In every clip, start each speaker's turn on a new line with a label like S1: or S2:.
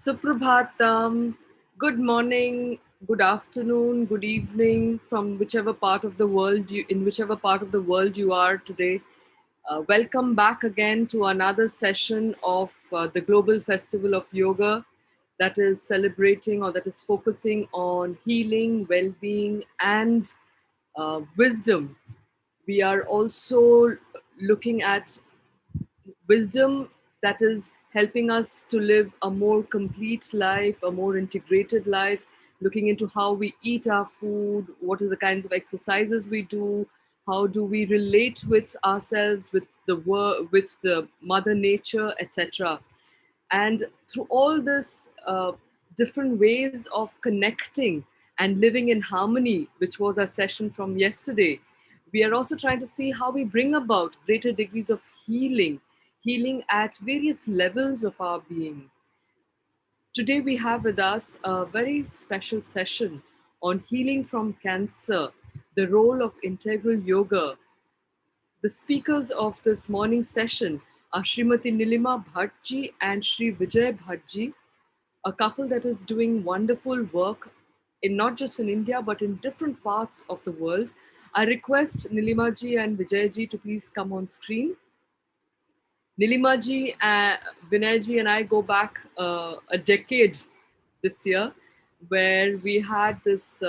S1: Suprabhatam, good morning, good afternoon, good evening from whichever part of the world in whichever part of the world you are today. Welcome back again to another session of the Global Festival of Yoga that is celebrating or that is focusing on healing, well-being, and wisdom. We are also looking at wisdom that is helping us to live a more complete life, a more integrated life, looking into how we eat our food, what are the kinds of exercises we do, how do we relate with ourselves, with the world, with the mother nature, etc. And through all this different ways of connecting and living in harmony, which was our session from yesterday, we are also trying to see how we bring about greater degrees of healing at various levels of our being. Today, we have with us a very special session on healing from cancer, the role of integral yoga. The speakers of this morning session are Srimati Nilima Bhatji and Shri Vijay Bhatji, a couple that is doing wonderful work in not just in India but in different parts of the world. I request Nilima ji and Vijay ji to please come on screen. Nilima ji, Vinay ji and I go back a decade this year, where we had this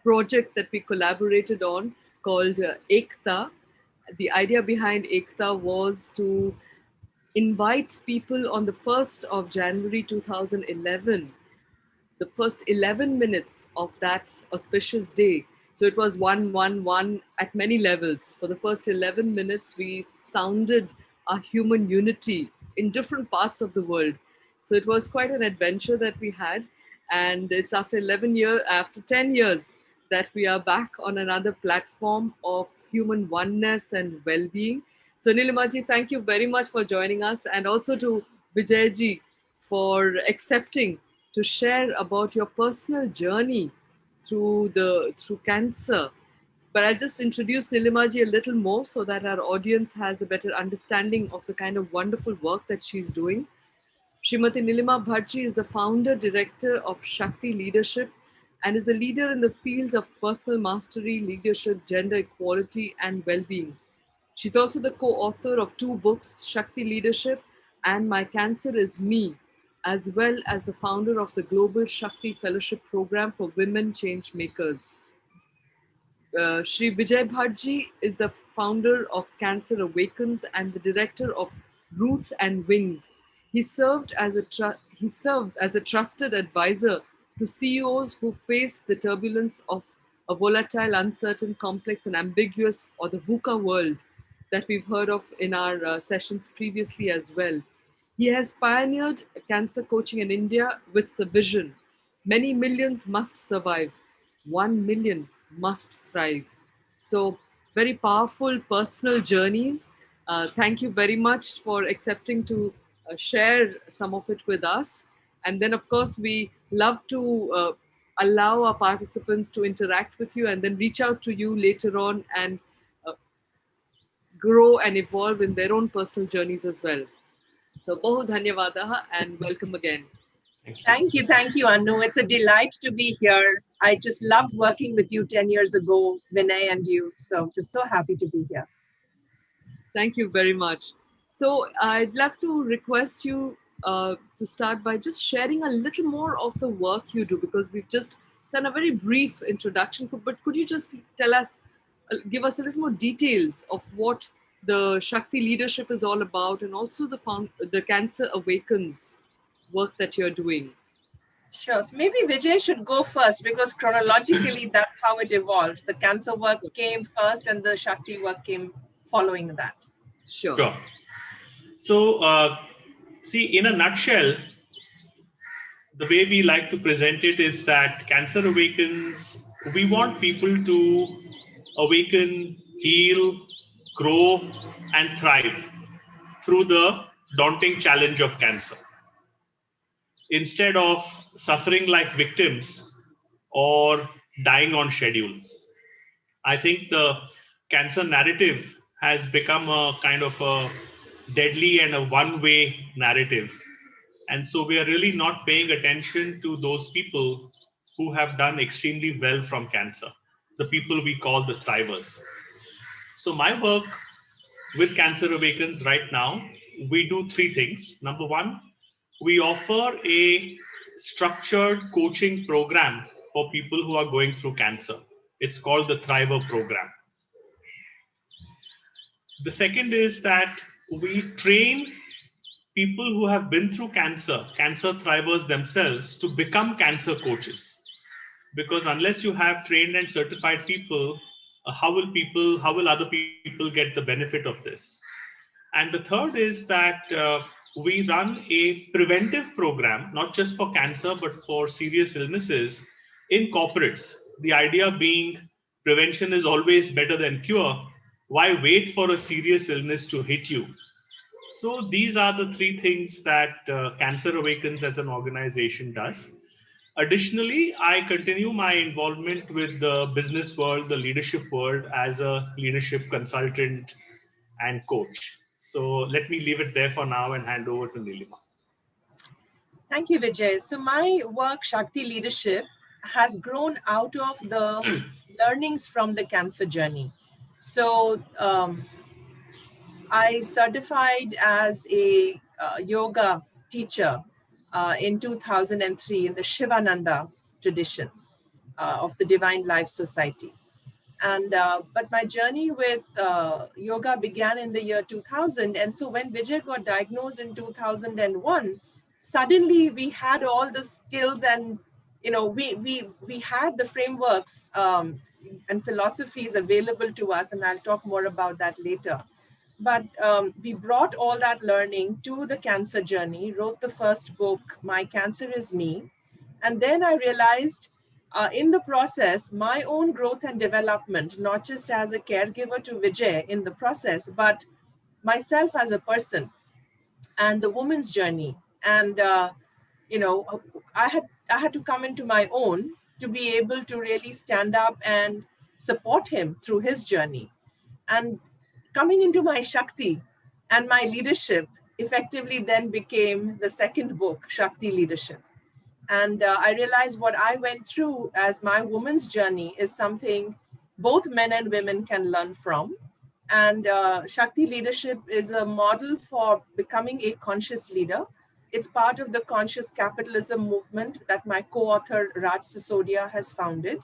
S1: project that we collaborated on called Ekta. The idea behind Ekta was to invite people on the 1st of January 2011, the first 11 minutes of that auspicious day. So it was 111 at many levels. For the first 11 minutes, we sounded our human unity in different parts of the world. So it was quite an adventure that we had. And it's after 11 years, after 10 years, that we are back on another platform of human oneness and well-being. So Nilimaji, thank you very much for joining us, and also to Vijayji for accepting to share about your personal journey through cancer. But I'll just introduce Nilimaji a little more so that our audience has a better understanding of the kind of wonderful work that she's doing. Srimati Nilima Bhatji is the founder director of Shakti Leadership and is the leader in the fields of personal mastery, leadership, gender equality, and well-being. She's also the co-author of 2 books, Shakti Leadership and My Cancer is Me, as well as the founder of the Global Shakti Fellowship Program for Women Change Makers. Shri Vijay Bhatji is the founder of Cancer Awakens and the director of Roots and Wings. He serves as a trusted advisor to CEOs who face the turbulence of a volatile, uncertain, complex, and ambiguous, or the VUCA world that we've heard of in our sessions previously as well. He has pioneered cancer coaching in India with the vision: many millions must survive, 1 million must thrive. So, very powerful personal journeys. Thank you very much for accepting to share some of it with us. And then, of course, we love to allow our participants to interact with you and then reach out to you later on and uh, grow and evolve in their own personal journeys as well. So, Bahu Dhanyavadaha and welcome again.
S2: Thank you, Anu. It's a delight to be here. I just loved working with you 10 years ago, Vinay and you. So just so happy to be here.
S1: Thank you very much. So I'd love to request you to start by just sharing a little more of the work you do, because we've just done a very brief introduction. But could you just tell us, give us a little more details of what the Shakti Leadership is all about, and also the Cancer Awakens work that you're doing?
S2: Sure. So maybe Vijay should go first, because chronologically that's how it evolved. The cancer work came first and the Shakti work came following that.
S1: Sure.
S3: So, see, in a nutshell, the way we like to present it is that Cancer Awakens, we want people to awaken, heal, grow, and thrive through the daunting challenge of cancer. Instead of suffering like victims or dying on schedule. I think the cancer narrative has become a kind of a deadly and a one-way narrative. And so we are really not paying attention to those people who have done extremely well from cancer, the people we call the thrivers. So my work with Cancer Awakens right now, we do three things. Number one, we offer a structured coaching program for people who are going through cancer. It's called the Thriver program. The second is that we train people who have been through cancer, cancer thrivers themselves, to become cancer coaches. Because unless you have trained and certified people, how will other people get the benefit of this? And the third is that we run a preventive program, not just for cancer, but for serious illnesses in corporates. The idea being prevention is always better than cure. Why wait for a serious illness to hit you? So these are the three things that Cancer Awakens as an organization does. Additionally, I continue my involvement with the business world, the leadership world, as a leadership consultant and coach. So let me leave it there for now and hand over to Nilima.
S2: Thank you, Vijay. So my work, Shakti Leadership, has grown out of the learnings from the cancer journey. So I certified as a yoga teacher in 2003 in the Shivananda tradition of the Divine Life Society. And but my journey with yoga began in the year 2000. And so when Vijay got diagnosed in 2001, suddenly we had all the skills, and we had the frameworks and philosophies available to us, and I'll talk more about that later. But we brought all that learning to the cancer journey, wrote the first book, My Cancer is Me. And then I realized in the process, my own growth and development, not just as a caregiver to Vijay in the process, but myself as a person and the woman's journey. And, I had to come into my own to be able to really stand up and support him through his journey. And coming into my Shakti and my leadership effectively then became the second book, Shakti Leadership. And I realized what I went through as my woman's journey is something both men and women can learn from. And Shakti Leadership is a model for becoming a conscious leader. It's part of the conscious capitalism movement that my co-author Raj Sisodia has founded,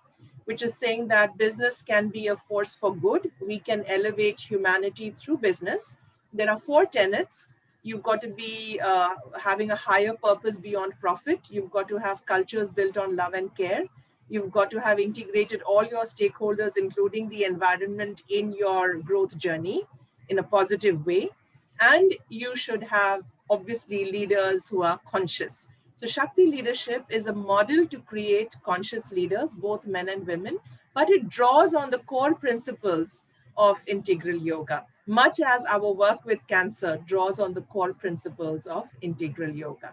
S2: which is saying that business can be a force for good. We can elevate humanity through business. There are four tenets. You've got to be having a higher purpose beyond profit. You've got to have cultures built on love and care. You've got to have integrated all your stakeholders, including the environment, in your growth journey in a positive way. And you should have, obviously, leaders who are conscious. So Shakti Leadership is a model to create conscious leaders, both men and women, but it draws on the core principles of integral yoga, much as our work with cancer draws on the core principles of integral yoga.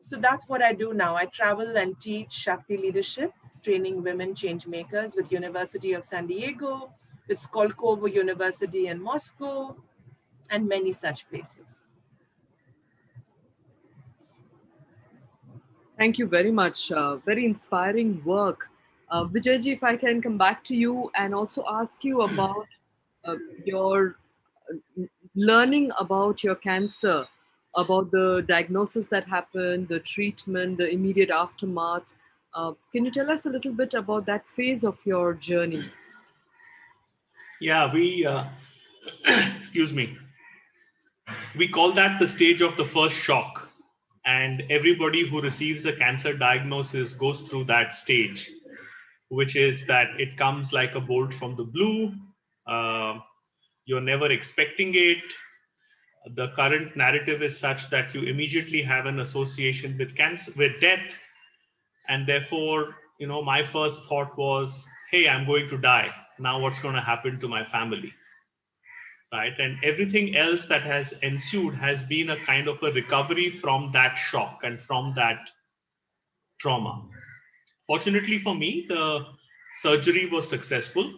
S2: So that's what I do now. I travel and teach Shakti Leadership, training women change makers with University of San Diego, with Skolkovo University in Moscow, and many such places.
S1: Thank you very much. Very inspiring work. Vijayji, if I can come back to you and also ask you about your learning about your cancer, about the diagnosis that happened, the treatment, the immediate aftermath. Can you tell us a little bit about that phase of your journey?
S3: Yeah, we, excuse me, we call that the stage of the first shock. And everybody who receives a cancer diagnosis goes through that stage, which is that it comes like a bolt from the blue. You're never expecting it. The current narrative is such that you immediately have an association with cancer, with death. And therefore, my first thought was, hey, I'm going to die. now what's going to happen to my family, right? And everything else that has ensued has been a kind of a recovery from that shock and from that trauma. Fortunately for me, the surgery was successful.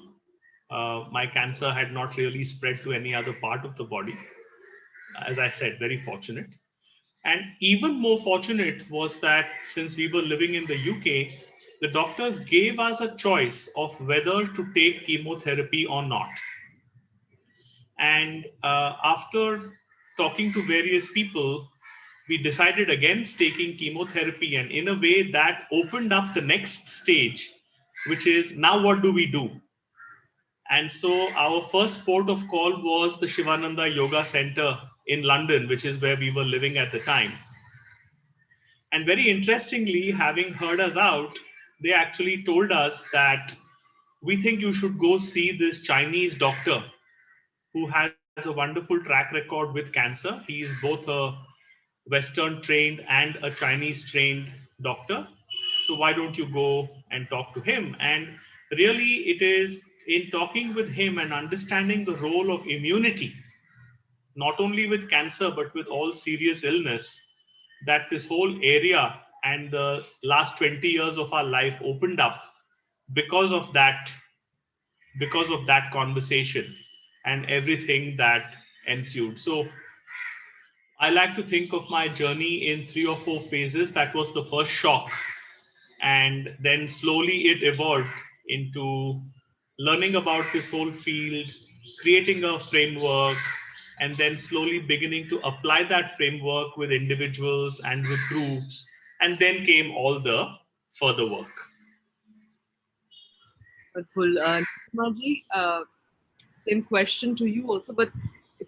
S3: My cancer had not really spread to any other part of the body. As I said, very fortunate. And even more fortunate was that since we were living in the UK, the doctors gave us a choice of whether to take chemotherapy or not. And after talking to various people, we decided against taking chemotherapy. And in a way, that opened up the next stage, which is now what do we do? And so our first port of call was the Shivananda Yoga Center in London, which is where we were living at the time. And very interestingly, having heard us out, they actually told us that we think you should go see this Chinese doctor who has a wonderful track record with cancer. He is both a Western trained and a Chinese trained doctor. So why don't you go and talk to him? And really, it is in talking with him and understanding the role of immunity, not only with cancer, but with all serious illness, that this whole area and the last 20 years of our life opened up because of that, because of that conversation and everything that ensued. So I like to think of my journey in 3 or 4 phases. That was the first shock. And then slowly it evolved into learning about this whole field, creating a framework, and then slowly beginning to apply that framework with individuals and with groups. And then came all the further work.
S1: Wonderful. Nilima, same question to you also, but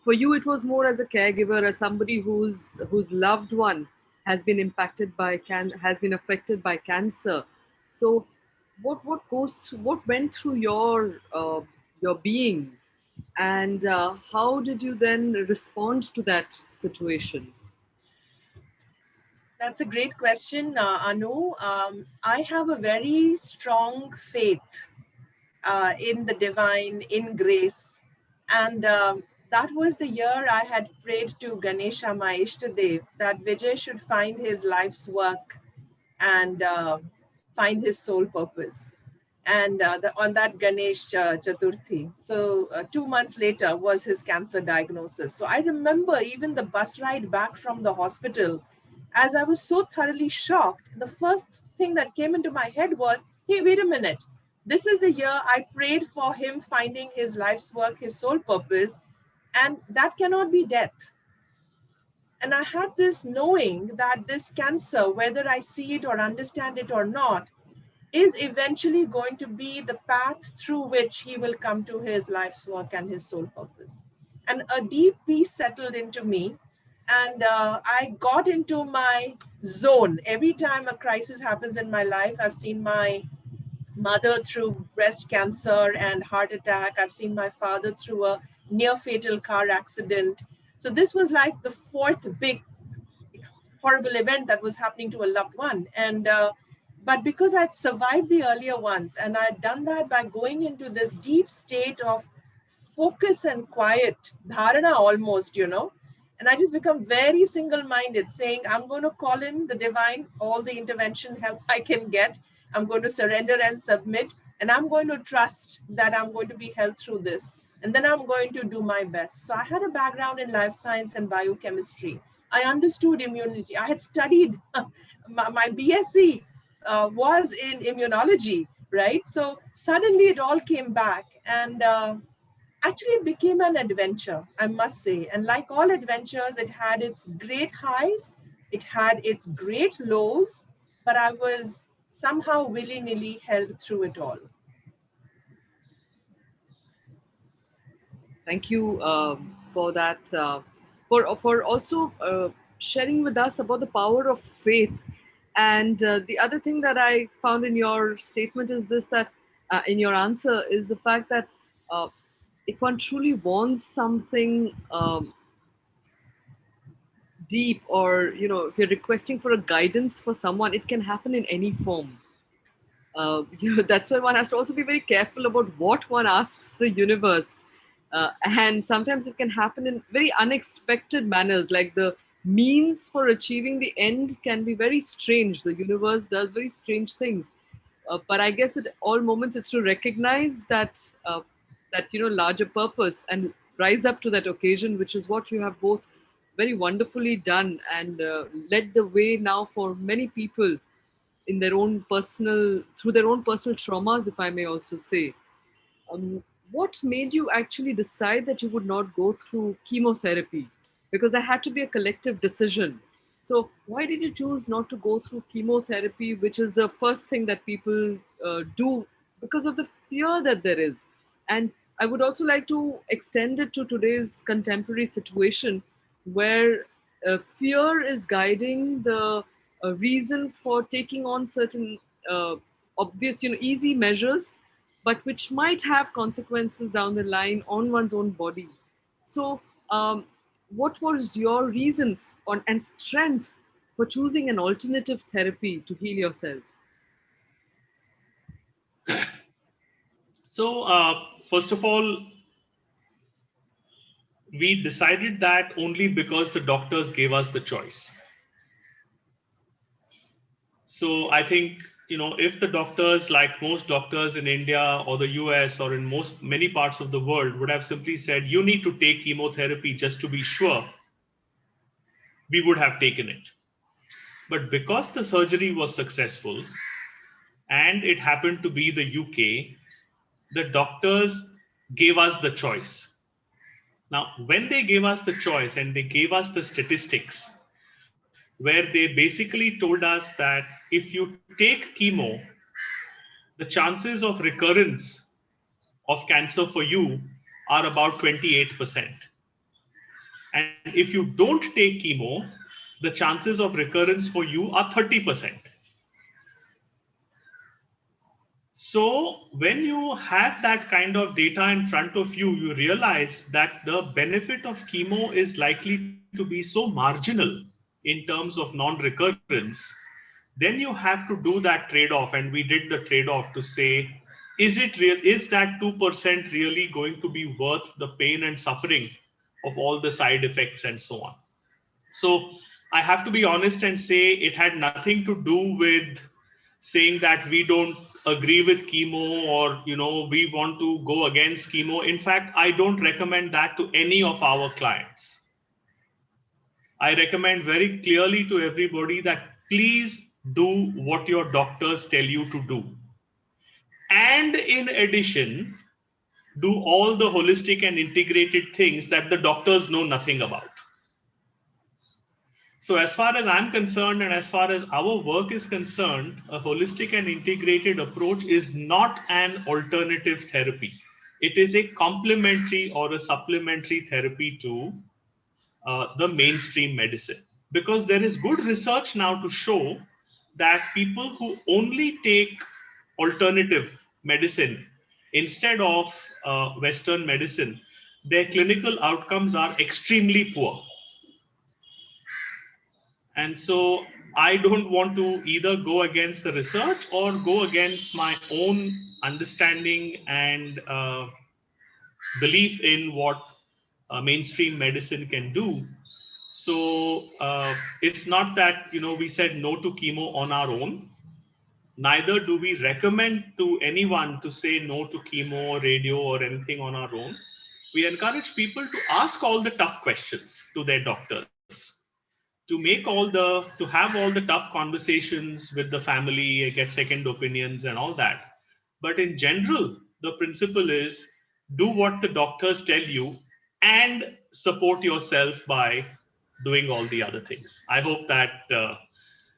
S1: for you it was more as a caregiver, as somebody whose loved one has been impacted by has been affected by cancer. So what went through your being, and how did you then respond to that situation?
S2: That's a great question, Anu. I have a very strong faith in the divine, in grace. And that was the year I had prayed to Ganesha, my Ishtadev, that Vijay should find his life's work and find his soul purpose. And on that Ganesh Chaturthi, so 2 months later was his cancer diagnosis. So I remember even the bus ride back from the hospital, as I was so thoroughly shocked, the first thing that came into my head was, hey, wait a minute. This is the year I prayed for him finding his life's work, his soul purpose, and that cannot be death. And I had this knowing that this cancer, whether I see it or understand it or not, is eventually going to be the path through which he will come to his life's work and his soul purpose. And a deep peace settled into me. And I got into my zone. Every time a crisis happens in my life, I've seen my mother through breast cancer and heart attack. I've seen my father through a near fatal car accident. So this was like the fourth big horrible event that was happening to a loved one. And but because I'd survived the earlier ones, and I'd done that by going into this deep state of focus and quiet, dharana almost, and I just become very single-minded, saying, I'm going to call in the divine, all the intervention help I can get. I'm going to surrender and submit, and I'm going to trust that I'm going to be held through this. And then I'm going to do my best. So I had a background in life science and biochemistry. I understood immunity. I had studied, my BSc was in immunology, right? So suddenly it all came back. And actually it became an adventure, I must say. And like all adventures, it had its great highs, it had its great lows, but I was somehow willy-nilly held through it all.
S1: Thank you for that, for also sharing with us about the power of faith. And the other thing that I found in your statement is this: that in your answer is the fact that uh, if one truly wants something deep, or if you're requesting for a guidance for someone, it can happen in any form. That's why one has to also be very careful about what one asks the universe. And sometimes it can happen in very unexpected manners, like the means for achieving the end can be very strange. The universe does very strange things. But I guess at all moments it's to recognize that larger purpose and rise up to that occasion, which is what you have both very wonderfully done, and led the way now for many people in their own personal through their own personal traumas, if I may also say. What made you actually decide that you would not go through chemotherapy? Because that had to be a collective decision. So, why did you choose not to go through chemotherapy, which is the first thing that people do because of the fear that there is? And I would also like to extend it to today's contemporary situation where fear is guiding the reason for taking on certain obvious, easy measures, but which might have consequences down the line on one's own body. So, what was your reason on and strength for choosing an alternative therapy to heal yourselves?
S3: So, first of all, we decided that only because the doctors gave us the choice. So I think, if the doctors, like most doctors in India or the US or in many parts of the world, would have simply said, you need to take chemotherapy just to be sure, we would have taken it. But because the surgery was successful and it happened to be the UK, the doctors gave us the choice. Now, when they gave us the choice and they gave us the statistics, where they basically told us that if you take chemo, the chances of recurrence of cancer for you are about 28%. And if you don't take chemo, the chances of recurrence for you are 30%. So when you have that kind of data in front of you, you realize that the benefit of chemo is likely to be so marginal in terms of non-recurrence. Then you have to do that trade-off, and we did the trade-off to say, is that 2% really going to be worth the pain and suffering of all the side effects and so on? So I have to be honest and say it had nothing to do with saying that we don't agree with chemo, or we want to go against chemo. In fact, I don't recommend that to any of our clients. I recommend very clearly to everybody that please do what your doctors tell you to do. And in addition, do all the holistic and integrated things that the doctors know nothing about. So as far as I'm concerned, and as far as our work is concerned, a holistic and integrated approach is not an alternative therapy. It is a complementary or a supplementary therapy to the mainstream medicine. Because there is good research now to show that people who only take alternative medicine instead of Western medicine, their clinical outcomes are extremely poor. And so I don't want to either go against the research or go against my own understanding and belief in what mainstream medicine can do. So it's not that we said no to chemo on our own. Neither do we recommend to anyone to say no to chemo, radio, or anything on our own. We encourage people to ask all the tough questions to their doctors, to have all the tough conversations with the family, get second opinions and all that. But in general, the principle is do what the doctors tell you and support yourself by doing all the other things. I hope that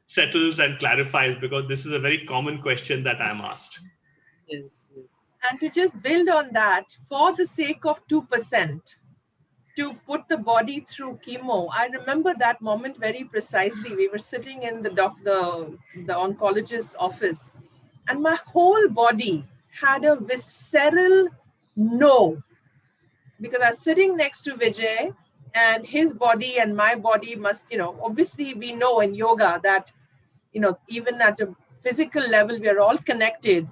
S3: settles and clarifies, because this is a very common question that I'm asked.
S1: Yes, yes.
S2: And to just build on that, for the sake of 2%, to put the body through chemo. I remember that moment very precisely. We were sitting in the oncologist's office, and my whole body had a visceral no, because I was sitting next to Vijay, and his body and my body must, obviously we know in yoga that, even at a physical level, we are all connected.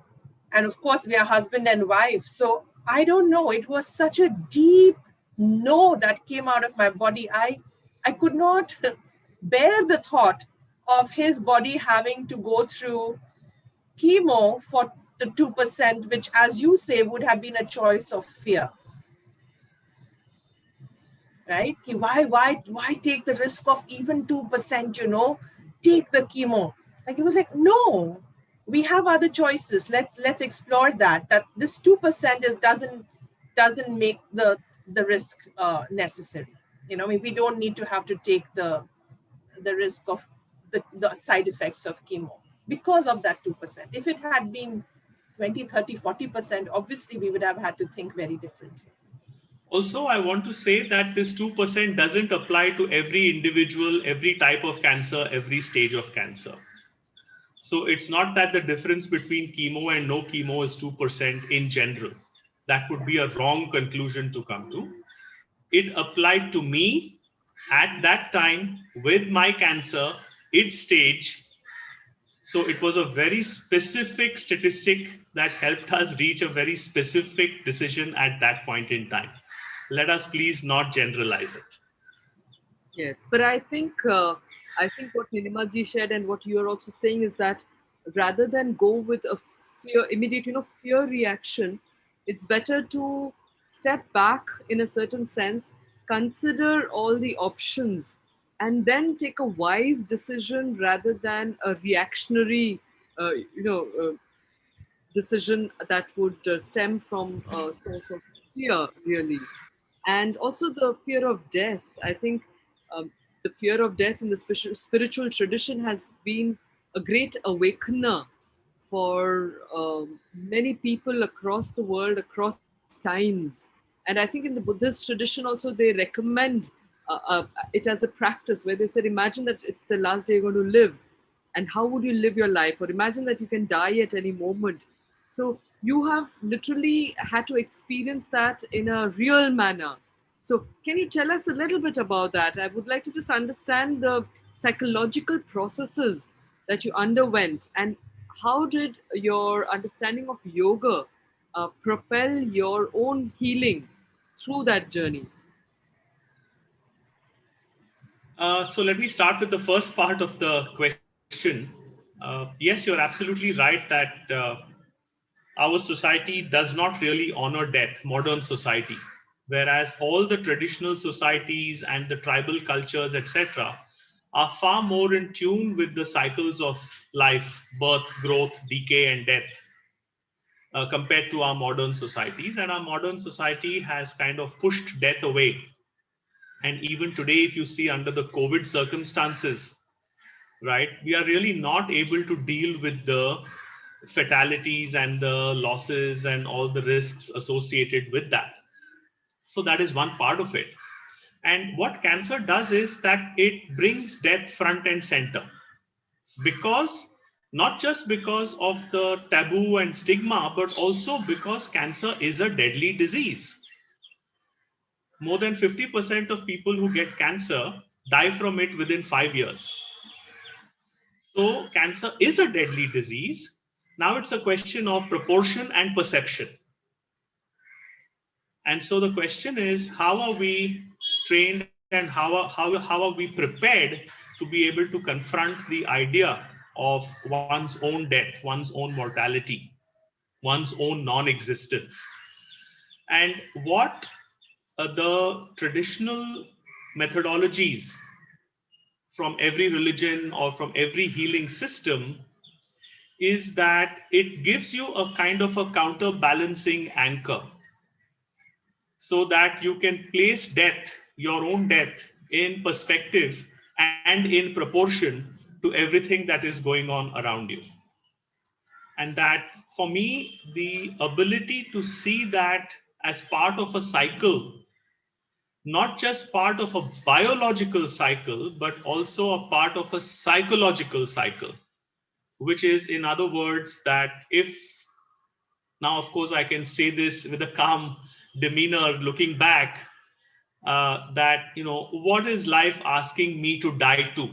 S2: And of course, we are husband and wife. So I don't know. It was such a deep no that came out of my body. I could not bear the thought of his body having to go through chemo for the 2%, which, as you say, would have been a choice of fear. Right? Why take the risk of even 2%, take the chemo. Like, it was like, no, we have other choices. Let's explore that this 2% doesn't make the risk necessary. We don't need to have to take the risk of the side effects of chemo because of that 2%. If it had been 20, 30, 40%, obviously we would have had to think very differently.
S3: Also, I want to say that this 2% doesn't apply to every individual, every type of cancer, every stage of cancer. So it's not that the difference between chemo and no chemo is 2% in general. That would be a wrong conclusion to come to. It applied to me at that time with my cancer, its stage. So it was a very specific statistic that helped us reach a very specific decision at that point in time. Let us please not generalize it.
S1: Yes, but I think what Nilima ji shared and what you are also saying is that rather than go with a immediate fear reaction, it's better to step back in a certain sense, consider all the options, and then take a wise decision rather than a reactionary, uh, you know, uh, decision that would stem from a source of fear, really. And also the fear of death. I think the fear of death in the spiritual tradition has been a great awakener for many people across the world, across times. And I think in the Buddhist tradition also, they recommend it as a practice where they said, imagine that it's the last day you're going to live. And how would you live your life? Or imagine that you can die at any moment. So you have literally had to experience that in a real manner. So, can you tell us a little bit about that? I would like to just understand the psychological processes that you underwent, and how did your understanding of yoga propel your own healing through that journey?
S3: So let me start with the first part of the question. Yes, you're absolutely right that our society does not really honor death, modern society, whereas all the traditional societies and the tribal cultures, etc., are far more in tune with the cycles of life, birth, growth, decay, and death compared to our modern societies. And our modern society has kind of pushed death away. And even today, if you see under the COVID circumstances, right, we are really not able to deal with the fatalities and the losses and all the risks associated with that. So that is one part of it. And what cancer does is that it brings death front and center, because not just because of the taboo and stigma, but also because cancer is a deadly disease. More than 50% of people who get cancer die from it within 5 years. So cancer is a deadly disease. Now it's a question of proportion and perception. And so the question is, how are we trained and how are we prepared to be able to confront the idea of one's own death, one's own mortality, one's own non-existence? And what the traditional methodologies from every religion or from every healing system is that it gives you a kind of a counterbalancing anchor, so that you can place death, your own death, in perspective and in proportion to everything that is going on around you. And that, for me, the ability to see that as part of a cycle, not just part of a biological cycle, but also a part of a psychological cycle, which is, in other words, that if now, of course, I can say this with a calm demeanor looking back, that, what is life asking me to die to?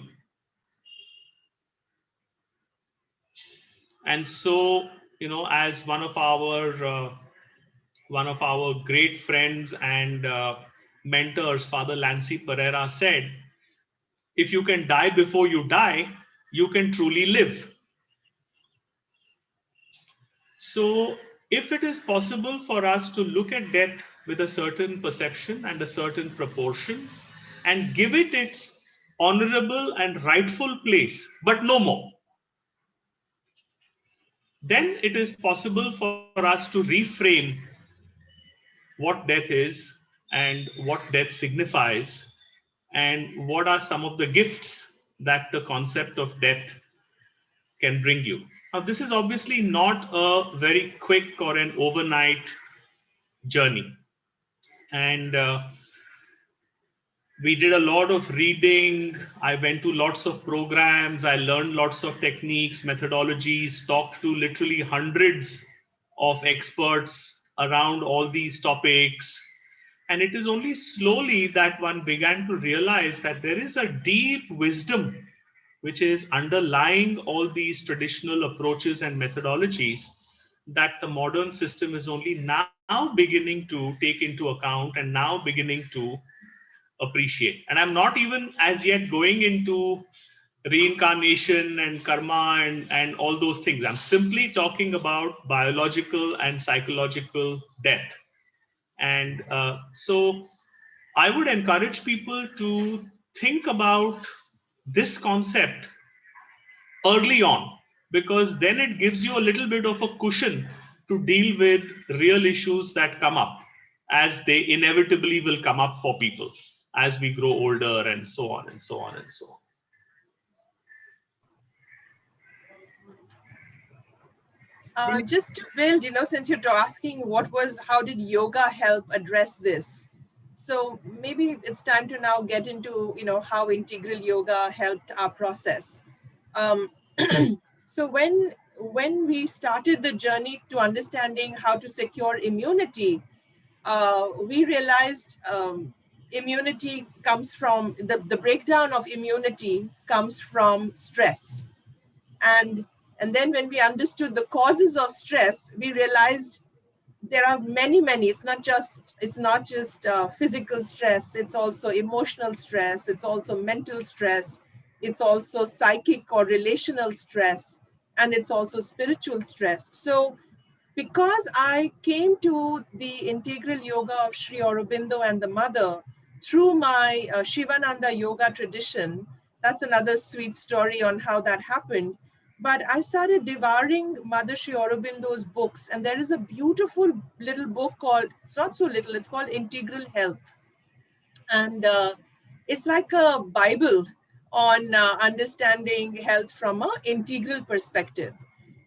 S3: And so, as one of our great friends and mentors, Father Lancy Pereira, said, if you can die before you die, you can truly live. So, if it is possible for us to look at death with a certain perception and a certain proportion and give it its honorable and rightful place, but no more, then it is possible for us to reframe what death is and what death signifies and what are some of the gifts that the concept of death can bring you. Now, this is obviously not a very quick or an overnight journey. And we did a lot of reading. I went to lots of programs. I learned lots of techniques, methodologies, talked to literally hundreds of experts around all these topics. And it is only slowly that one began to realize that there is a deep wisdom which is underlying all these traditional approaches and methodologies that the modern system is only now beginning to take into account and now beginning to appreciate. And I'm not even as yet going into reincarnation and karma and all those things. I'm simply talking about biological and psychological death. And so I would encourage people to think about this concept early on, because then it gives you a little bit of a cushion to deal with real issues that come up, as they inevitably will come up for people as we grow older, and so on and so on and so on.
S2: Just to build, since you're asking how did yoga help address this? So maybe it's time to now get into, how integral yoga helped our process. So when we started the journey to understanding how to secure immunity, we realized immunity comes from, the breakdown of immunity comes from stress. And then when we understood the causes of stress, we realized there are many. It's not just physical stress. It's also emotional stress. It's also mental stress. It's also psychic or relational stress, and it's also spiritual stress. So because I came to the integral yoga of Sri Aurobindo and the mother through my Shivananda yoga tradition, that's another sweet story on how that happened. But I started devouring Mother Sri Aurobindo's books, and there is a beautiful little book called, it's not so little, it's called Integral Health. And it's like a Bible on understanding health from an integral perspective.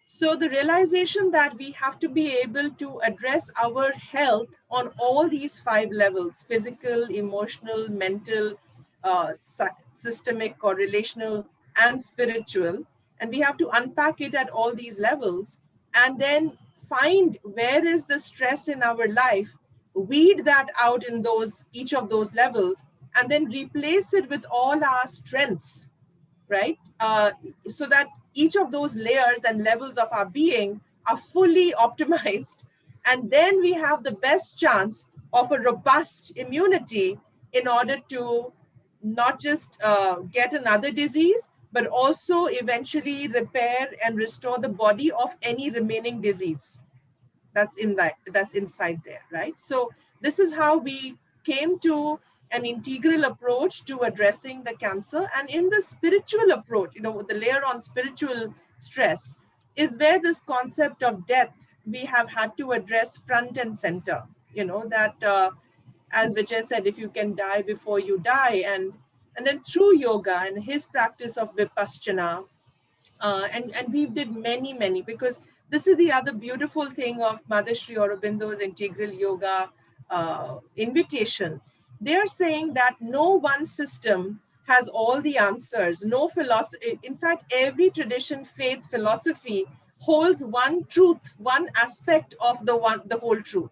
S2: So the realization that we have to be able to address our health on all these 5 levels: physical, emotional, mental, systemic or relational, and spiritual. And we have to unpack it at all these levels and then find where is the stress in our life, weed that out in each of those levels, and then replace it with all our strengths, right? So that each of those layers and levels of our being are fully optimized. And then we have the best chance of a robust immunity in order to not just get another disease, but also eventually repair and restore the body of any remaining disease that's inside there, right? So this is how we came to an integral approach to addressing the cancer. And in the spiritual approach, the layer on spiritual stress is where this concept of death we have had to address front and center. That as Vijay said, if you can die before you die, and then through yoga and his practice of vipassana, and we did many, because this is the other beautiful thing of Mother Sri Aurobindo's integral yoga invitation. They're saying that no one system has all the answers, no philosophy. In fact, every tradition, faith, philosophy holds one truth, one aspect of the whole truth.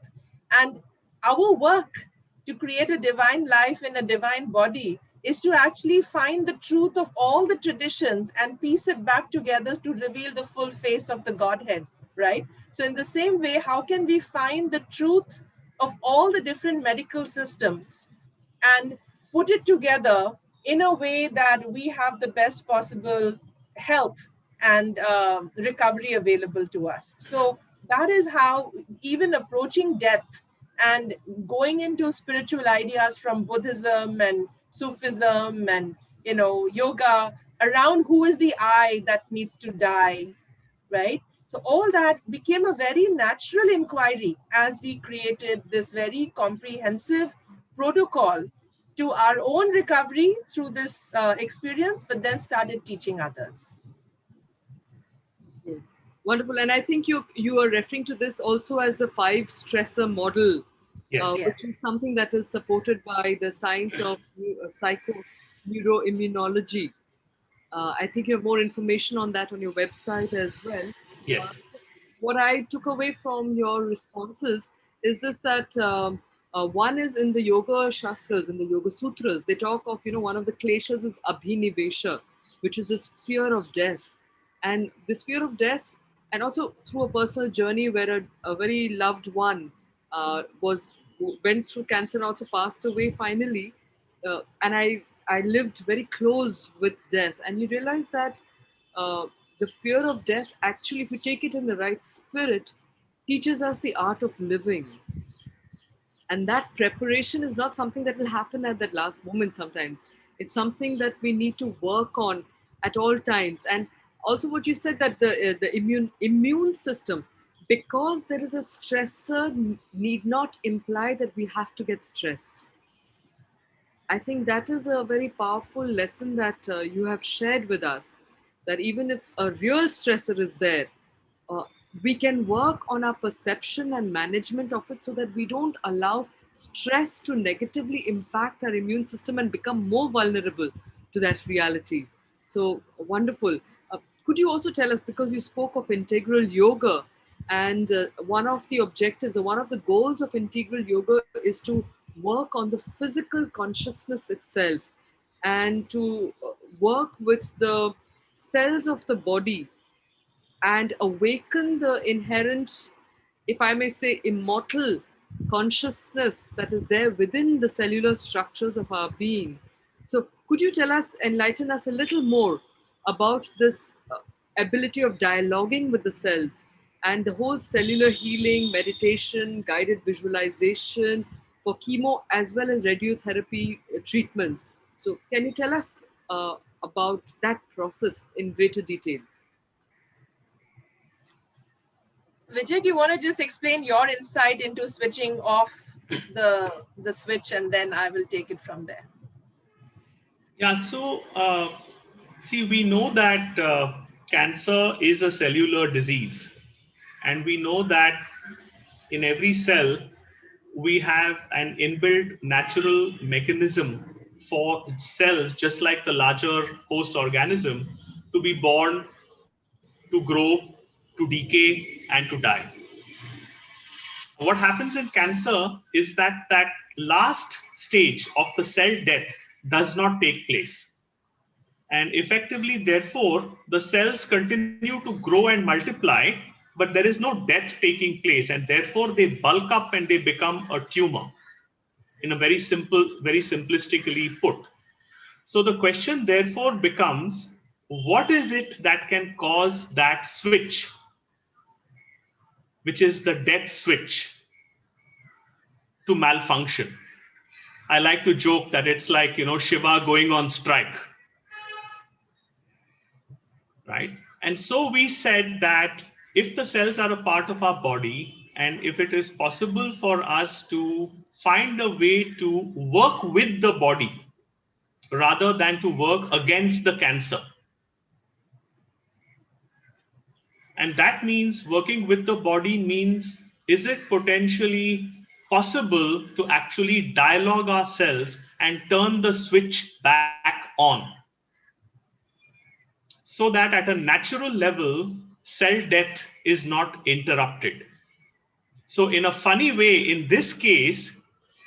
S2: And our work to create a divine life in a divine body is to actually find the truth of all the traditions and piece it back together to reveal the full face of the Godhead, right? So, in the same way, how can we find the truth of all the different medical systems and put it together in a way that we have the best possible health and recovery available to us? So, that is how even approaching death and going into spiritual ideas from Buddhism and Sufism and yoga around who is the I that needs to die, right? So all that became a very natural inquiry as we created this very comprehensive protocol to our own recovery through this experience, but then started teaching others.
S1: Yes, wonderful. And I think you are referring to this also as the five stressor model,
S3: Yes.
S2: Yeah.
S1: which is something that is supported by the science of neuroimmunology. I think you have more information on that on your website as well. Uh,
S3: Yes.
S1: what I took away from your responses is this, that one is in the Yoga Shastras, in the Yoga Sutras, they talk of, one of the kleshas is abhinivesha, which is this fear of death. And this fear of death, and also through a personal journey where a very loved one was went through cancer and also passed away finally, and I lived very close with death, and you realize that uh, the fear of death actually, if you take it in the right spirit, teaches us the art of living. And that preparation is not something that will happen at that last moment. Sometimes it's something that we need to work on at all times. And also what you said, that the immune system, because there is a stressor, need not imply that we have to get stressed. I think that is a very powerful lesson that you have shared with us. That even if a real stressor is there, uh, we can work on our perception and management of it so that we don't allow stress to negatively impact our immune system and become more vulnerable to that reality. So wonderful. Could you also tell us, because you spoke of integral yoga, and one of the objectives or one of the goals of integral yoga is to work on the physical consciousness itself, and to work with the cells of the body and awaken the inherent, if I may say, immortal consciousness that is there within the cellular structures of our being. So, could you tell us, enlighten us a little more about this ability of dialoguing with the cells and the whole cellular healing, meditation, guided visualization for chemo as well as radiotherapy treatments? So, can you tell us about that process in greater detail?
S2: Vijay, do you want to just explain your insight into switching off the switch, and then I will take it from there?
S3: Yeah. So, see, we know that cancer is a cellular disease, and we know that in every cell we have an inbuilt natural mechanism for cells, just like the larger host organism, to be born, to grow, to decay, and to die. What happens in cancer is that last stage of the cell death does not take place. And effectively, therefore, the cells continue to grow and multiply, but there is no death taking place, and therefore they bulk up and they become a tumor, in a very simple, very simplistically put. So the question therefore becomes, what is it that can cause that switch, which is the death switch, to malfunction? I like to joke that it's like, Shiva going on strike, right? And so we said that if the cells are a part of our body, and if it is possible for us to find a way to work with the body rather than to work against the cancer, and that means working with the body means, is it potentially possible to actually dialogue ourselves and turn the switch back on, so that at a natural level cell death is not interrupted? So in a funny way, in this case,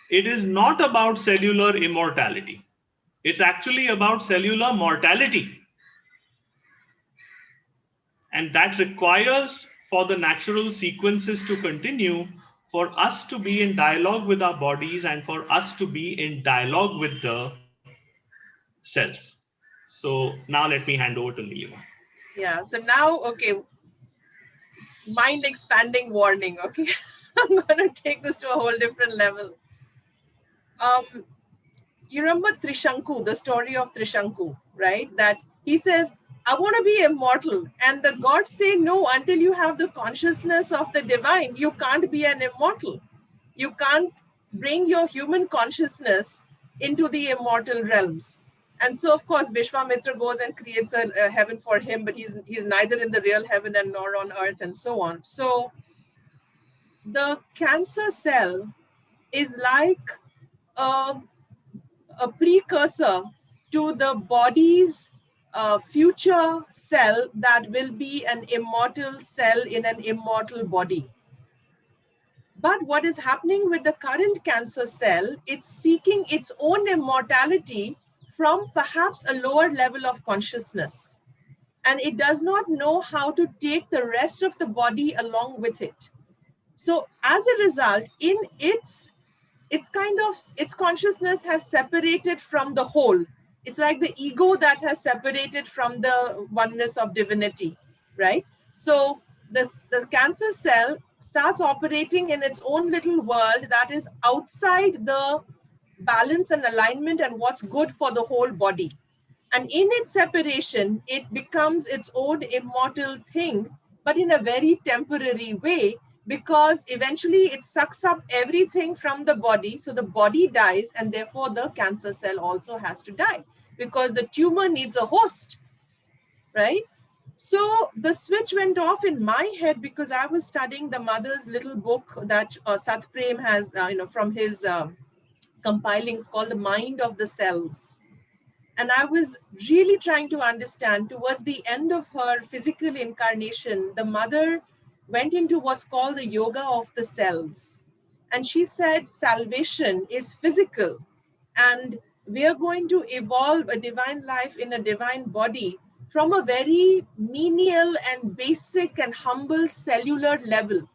S3: it is not about cellular immortality. It's actually about cellular mortality. And that requires for the natural sequences to continue, for us to be in dialogue with our bodies and for us to be in dialogue with the cells. So now let me hand over to Nilima.
S2: Yeah. So now, okay, mind expanding warning. Okay. I'm going to take this to a whole different level. You remember Trishanku, the story of Trishanku, right? That he says, I want to be immortal. And the gods say, no, until you have the consciousness of the divine, you can't be an immortal. You can't bring your human consciousness into the immortal realms. And so, of course, Vishwamitra goes and creates a heaven for him, but he's neither in the real heaven and nor on earth and so on. So the cancer cell is like a a precursor to the body's future cell that will be an immortal cell in an immortal body. But what is happening with the current cancer cell, it's seeking its own immortality from perhaps a lower level of consciousness. And it does not know how to take the rest of the body along with it. So as a result, in its consciousness has separated from the whole. It's like the ego that has separated from the oneness of divinity, right? So the cancer cell starts operating in its own little world that is outside the balance and alignment and what's good for the whole body. And in its separation, it becomes its own immortal thing, but in a very temporary way, because eventually it sucks up everything from the body. So the body dies, and therefore the cancer cell also has to die because the tumor needs a host, right? So the switch went off in my head because I was studying the mother's little book that Sat Prem has, from his compilings called The Mind of the Cells. And I was really trying to understand towards the end of her physical incarnation, the mother went into what's called the yoga of the cells. And she said salvation is physical. And we are going to evolve a divine life in a divine body from a very menial and basic and humble cellular level,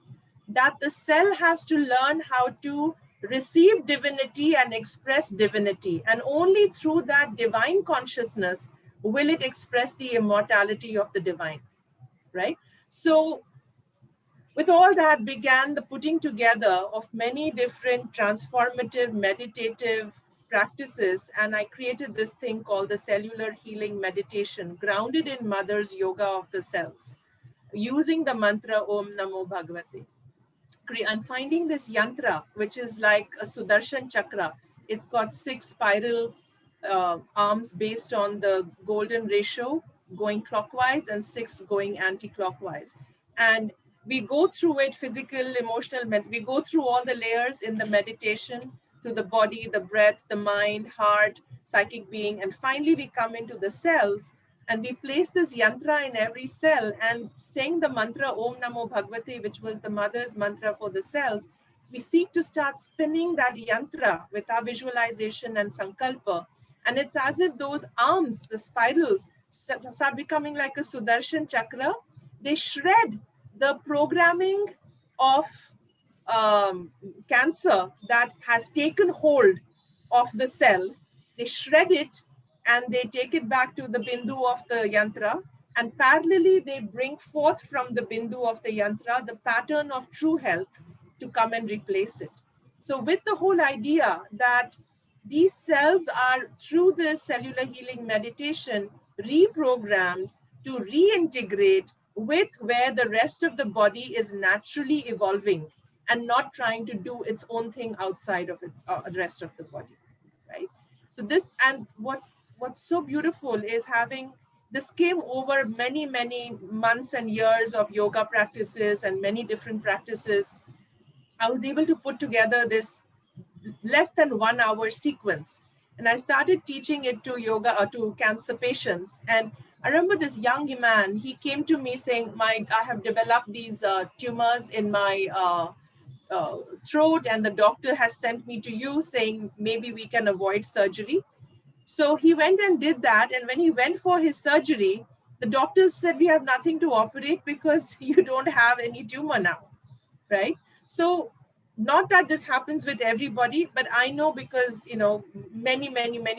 S2: that the cell has to learn how to receive divinity and express divinity. And only through that divine consciousness will it express the immortality of the divine, right? So with all that began the putting together of many different transformative meditative practices. And I created this thing called the cellular healing meditation, grounded in Mother's yoga of the cells, using the mantra Om Namo Bhagavate. I'm finding this yantra, which is like a Sudarshan chakra. It's got 6 spiral arms based on the golden ratio going clockwise and 6 going anti-clockwise. And we go through it, physical, emotional, we go through all the layers in the meditation to the body, the breath, the mind, heart, psychic being. And finally, we come into the cells. And we place this yantra in every cell, and saying the mantra Om Namo Bhagavate, which was the mother's mantra for the cells, we seek to start spinning that yantra with our visualization and sankalpa. And it's as if those arms, the spirals, start becoming like a Sudarshan chakra. They shred the programming of cancer that has taken hold of the cell. They shred it and they take it back to the bindu of the yantra, and parallelly they bring forth from the bindu of the yantra the pattern of true health to come and replace it. So with the whole idea that these cells are, through the cellular healing meditation, reprogrammed to reintegrate with where the rest of the body is naturally evolving and not trying to do its own thing outside of its rest of the body, right? So this, and what's so beautiful is having this came over many months and years of yoga practices and many different practices. I was able to put together this less than 1 hour sequence, and I started teaching it to yoga to cancer patients. And I remember this young man, he came to me saying, I have developed these tumors in my throat, and the doctor has sent me to you saying maybe we can avoid surgery. So he went and did that. And when he went for his surgery, the doctors said, we have nothing to operate because you don't have any tumor now, right? So not that this happens with everybody, but I know because, you know, many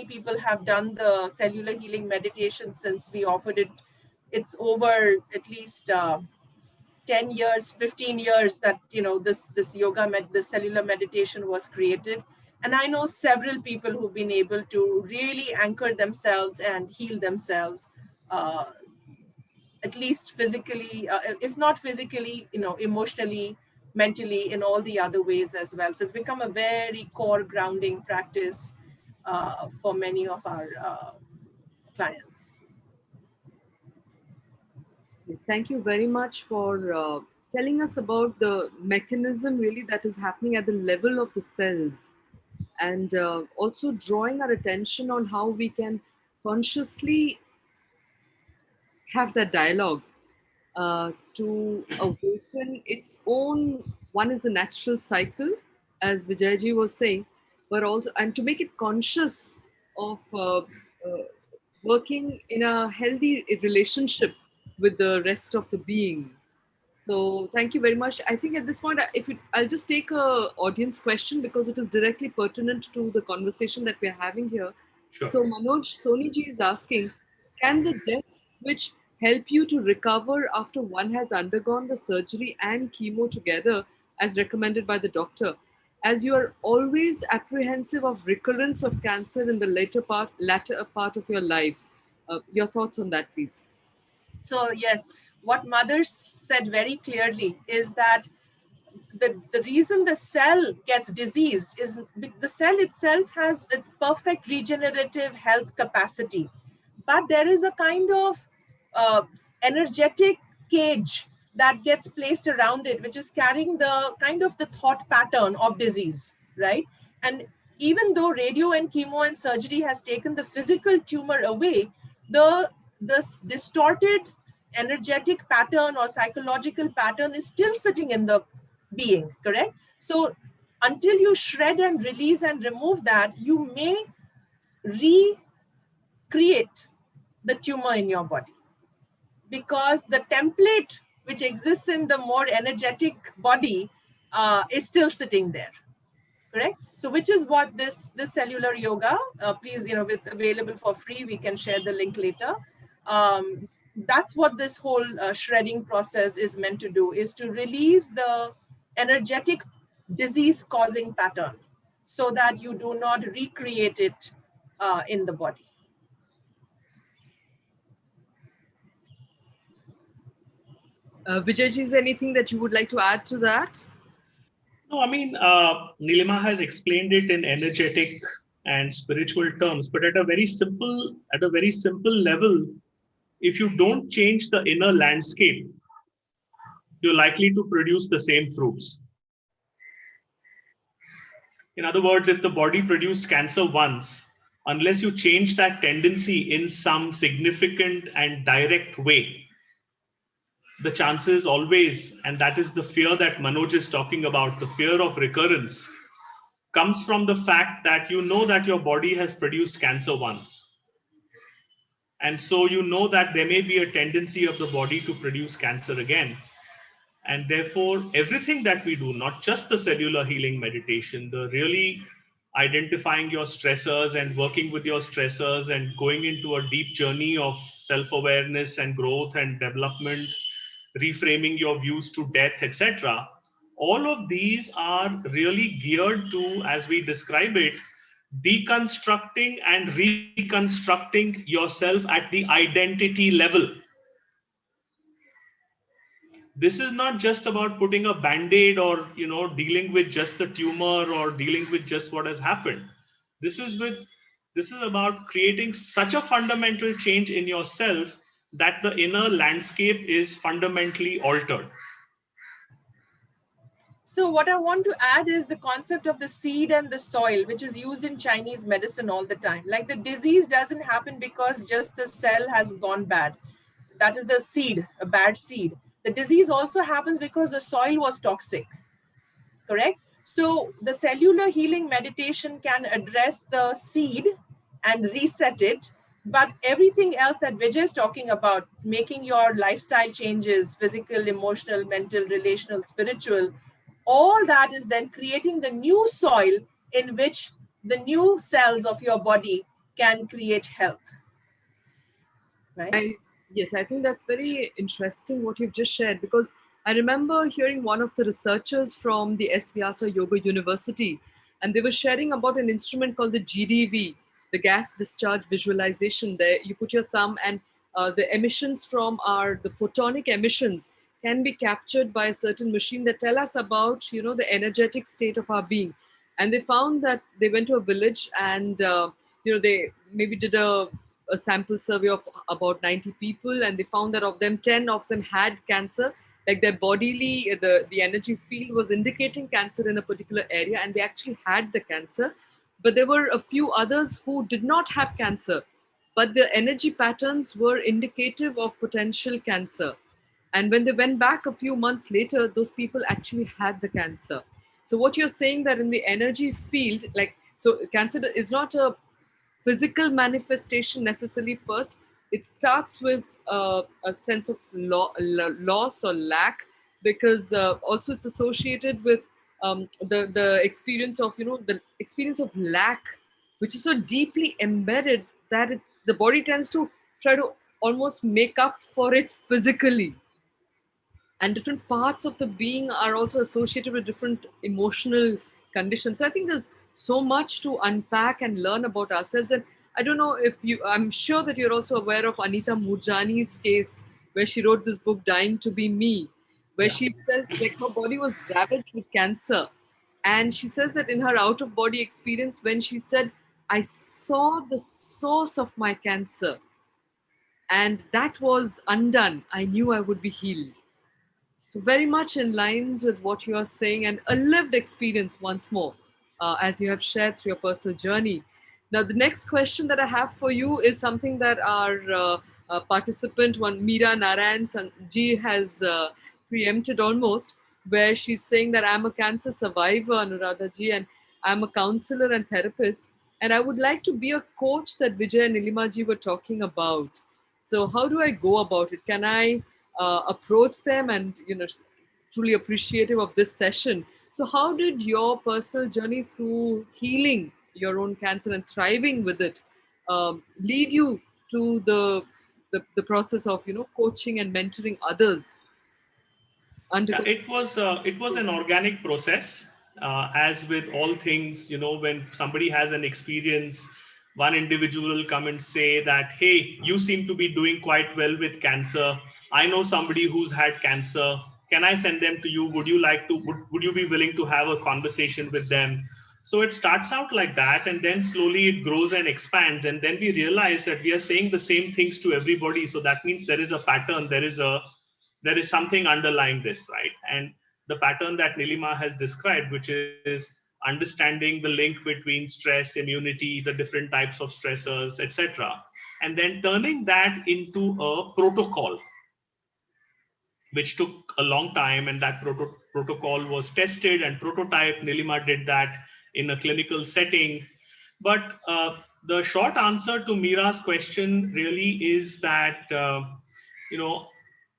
S2: people have done the cellular healing meditation since we offered it. It's over at least 10 years, 15 years that, you know, this the cellular meditation was created. And I know several people who've been able to really anchor themselves and heal themselves, uh, at least physically, if not physically, you know, emotionally, mentally, in all the other ways as well. So it's become a very core grounding practice for many of our clients.
S1: Yes, thank you very much for telling us about the mechanism really that is happening at the level of the cells, and also drawing our attention on how we can consciously have that dialogue to awaken its own. One is the natural cycle, as Vijayji was saying, but also, and to make it conscious of working in a healthy relationship with the rest of the being. So thank you very much. I think at this point, if it, I'll just take a audience question because it is directly pertinent to the conversation that we're having here.
S3: Sure.
S1: So Manoj Soniji is asking, can the death switch help you to recover after one has undergone the surgery and chemo together, as recommended by the doctor? As you are always apprehensive of recurrence of cancer in the latter part of your life. Your thoughts on that, please.
S2: So yes, what Mother said very clearly is that the reason the cell gets diseased is the cell itself has its perfect regenerative health capacity, but there is a kind of uh, energetic cage that gets placed around it, which is carrying the kind of the thought pattern of disease, right? And even though radio and chemo and surgery has taken the physical tumor away, the this distorted energetic pattern or psychological pattern is still sitting in the being, correct? So until you shred and release and remove that, you may recreate the tumor in your body, because the template which exists in the more energetic body is still sitting there, correct? So which is what this cellular yoga, please, you know, it's available for free, we can share the link later. That's what this whole shredding process is meant to do, is to release the energetic disease causing pattern so that you do not recreate it in the body.
S1: Vijayji, is there anything that you would like to add to that?
S3: No, I mean, Nilima has explained it in energetic and spiritual terms, but at a very simple level, if you don't change the inner landscape, you're likely to produce the same fruits. In other words, if the body produced cancer once, unless you change that tendency in some significant and direct way, the chances always, and that is the fear that Manoj is talking about, the fear of recurrence, comes from the fact that you know that your body has produced cancer once. And so you know that there may be a tendency of the body to produce cancer again. And therefore, everything that we do, not just the cellular healing meditation, the really identifying your stressors and working with your stressors and going into a deep journey of self-awareness and growth and development, reframing your views to death, etc. All of these are really geared to, as we describe it, deconstructing and reconstructing yourself at the identity level. This is not just about putting a band-aid or dealing with just the tumor or dealing with just what has happened. This is about creating such a fundamental change in yourself that the inner landscape is fundamentally altered.
S2: So what I want to add is the concept of the seed and the soil, which is used in Chinese medicine all the time. Like the disease doesn't happen because just the cell has gone bad. That is the seed, a bad seed. The disease also happens because the soil was toxic, correct? So the cellular healing meditation can address the seed and reset it. But everything else that Vijay is talking about, making your lifestyle changes, physical, emotional, mental, relational, spiritual, all that is then creating the new soil in which the new cells of your body can create health, right?
S1: I yes, I think that's very interesting what you've just shared, because I remember hearing one of the researchers from the S. Vyasa Yoga University, and they were sharing about an instrument called the GDV, the gas discharge visualization. There, you put your thumb, and the emissions from the photonic emissions can be captured by a certain machine that tell us about the energetic state of our being. And they found that they went to a village, and they maybe did a sample survey of about 90 people, and they found that of them 10 of them had cancer, like their bodily the energy field was indicating cancer in a particular area, and they actually had the cancer. But there were a few others who did not have cancer, but their energy patterns were indicative of potential cancer. And when they went back a few months later, those people actually had the cancer. So what you're saying, that in the energy field, like, so cancer is not a physical manifestation necessarily first. It starts with a sense of loss or lack, because also it's associated with the experience of the experience of lack, which is so deeply embedded that the body tends to try to almost make up for it physically. And different parts of the being are also associated with different emotional conditions. So I think there's so much to unpack and learn about ourselves. And I don't know if I'm sure that you're also aware of Anita Murjani's case, where she wrote this book, Dying to Be Me, where
S3: Yeah.
S1: she says like her body was ravaged with cancer. And she says that in her out of body experience, when she said, I saw the source of my cancer and that was undone, I knew I would be healed. So, very much in lines with what you are saying, and a lived experience once more, as you have shared through your personal journey. Now, the next question that I have for you is something that our participant, one Meera Narayan Ji, has preempted almost, where she's saying that I'm a cancer survivor, Anuradha Ji, and I'm a counselor and therapist, and I would like to be a coach that Vijay and Nilima Ji were talking about. So, how do I go about it? Can I approach them, and truly appreciative of this session. So how did your personal journey through healing your own cancer and thriving with it lead you to the process of coaching and mentoring others
S3: Yeah,
S1: undergo?
S3: it was an organic process. As with all things, when somebody has an experience, one individual will come and say that, hey, you seem to be doing quite well with cancer. I know somebody who's had cancer. Can I send them to you? Would you like to? Would you be willing to have a conversation with them? So it starts out like that, and then slowly it grows and expands, and then we realize that we are saying the same things to everybody. So that means there is a pattern. There is something underlying this, right? And the pattern that Nilima has described, which is understanding the link between stress, immunity, the different types of stressors, etc., and then turning that into a protocol, which took a long time, and that protocol was tested and prototyped. Nilima did that in a clinical setting. But the short answer to Mira's question really is that, you know,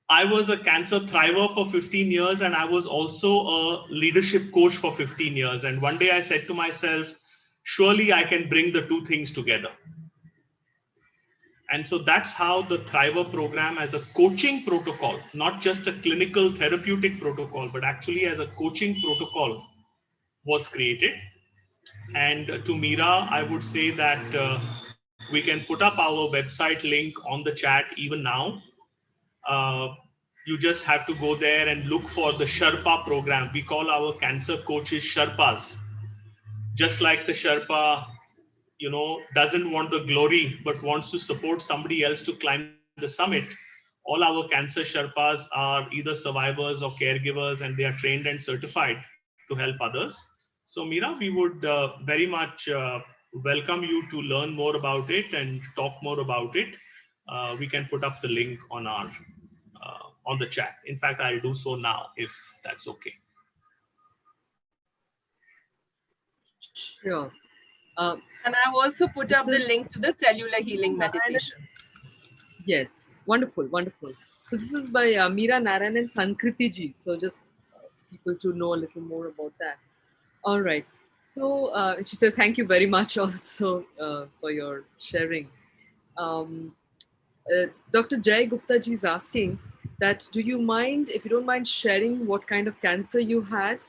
S3: I was a cancer thriver for 15 years, and I was also a leadership coach for 15 years. And one day I said to myself, surely I can bring the two things together. And so that's how the Thriver program, as a coaching protocol, not just a clinical therapeutic protocol, but actually as a coaching protocol, was created. And to Meera, I would say that we can put up our website link on the chat even now. Uh, you just have to go there and look for the Sherpa program. We call our cancer coaches Sherpas. Just like the Sherpa, doesn't want the glory but wants to support somebody else to climb the summit. All our cancer Sherpas are either survivors or caregivers, and they are trained and certified to help others. So, Meera, we would very much welcome you to learn more about it and talk more about it. We can put up the link on the chat. In fact, I'll do so now if that's okay.
S1: Sure.
S2: And I've also put
S1: This
S2: up the
S1: is
S2: link to the cellular healing meditation.
S1: Yes, wonderful, wonderful. So this is by Meera Narayan and Sankriti ji. So just people to know a little more about that. All right. So she says thank you very much also for your sharing. Um, Dr. Jay Gupta ji is asking that do you mind, if you don't mind sharing what kind of cancer you had?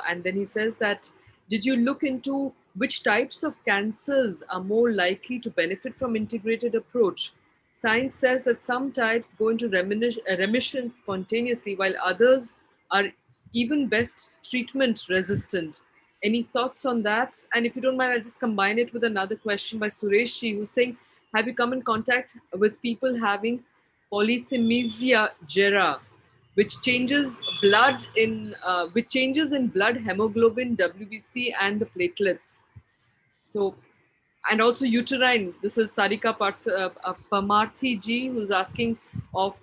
S1: And then he says that did you look into which types of cancers are more likely to benefit from integrated approach? Science says that some types go into remission spontaneously while others are even best treatment resistant. Any thoughts on that? And if you don't mind, I'll just combine it with another question by Suresh Ji, who's saying, have you come in contact with people having polythymesia vera, which changes in blood hemoglobin, WBC, and the platelets? So, and also uterine. This is Sarika Pamarthi ji who's asking of,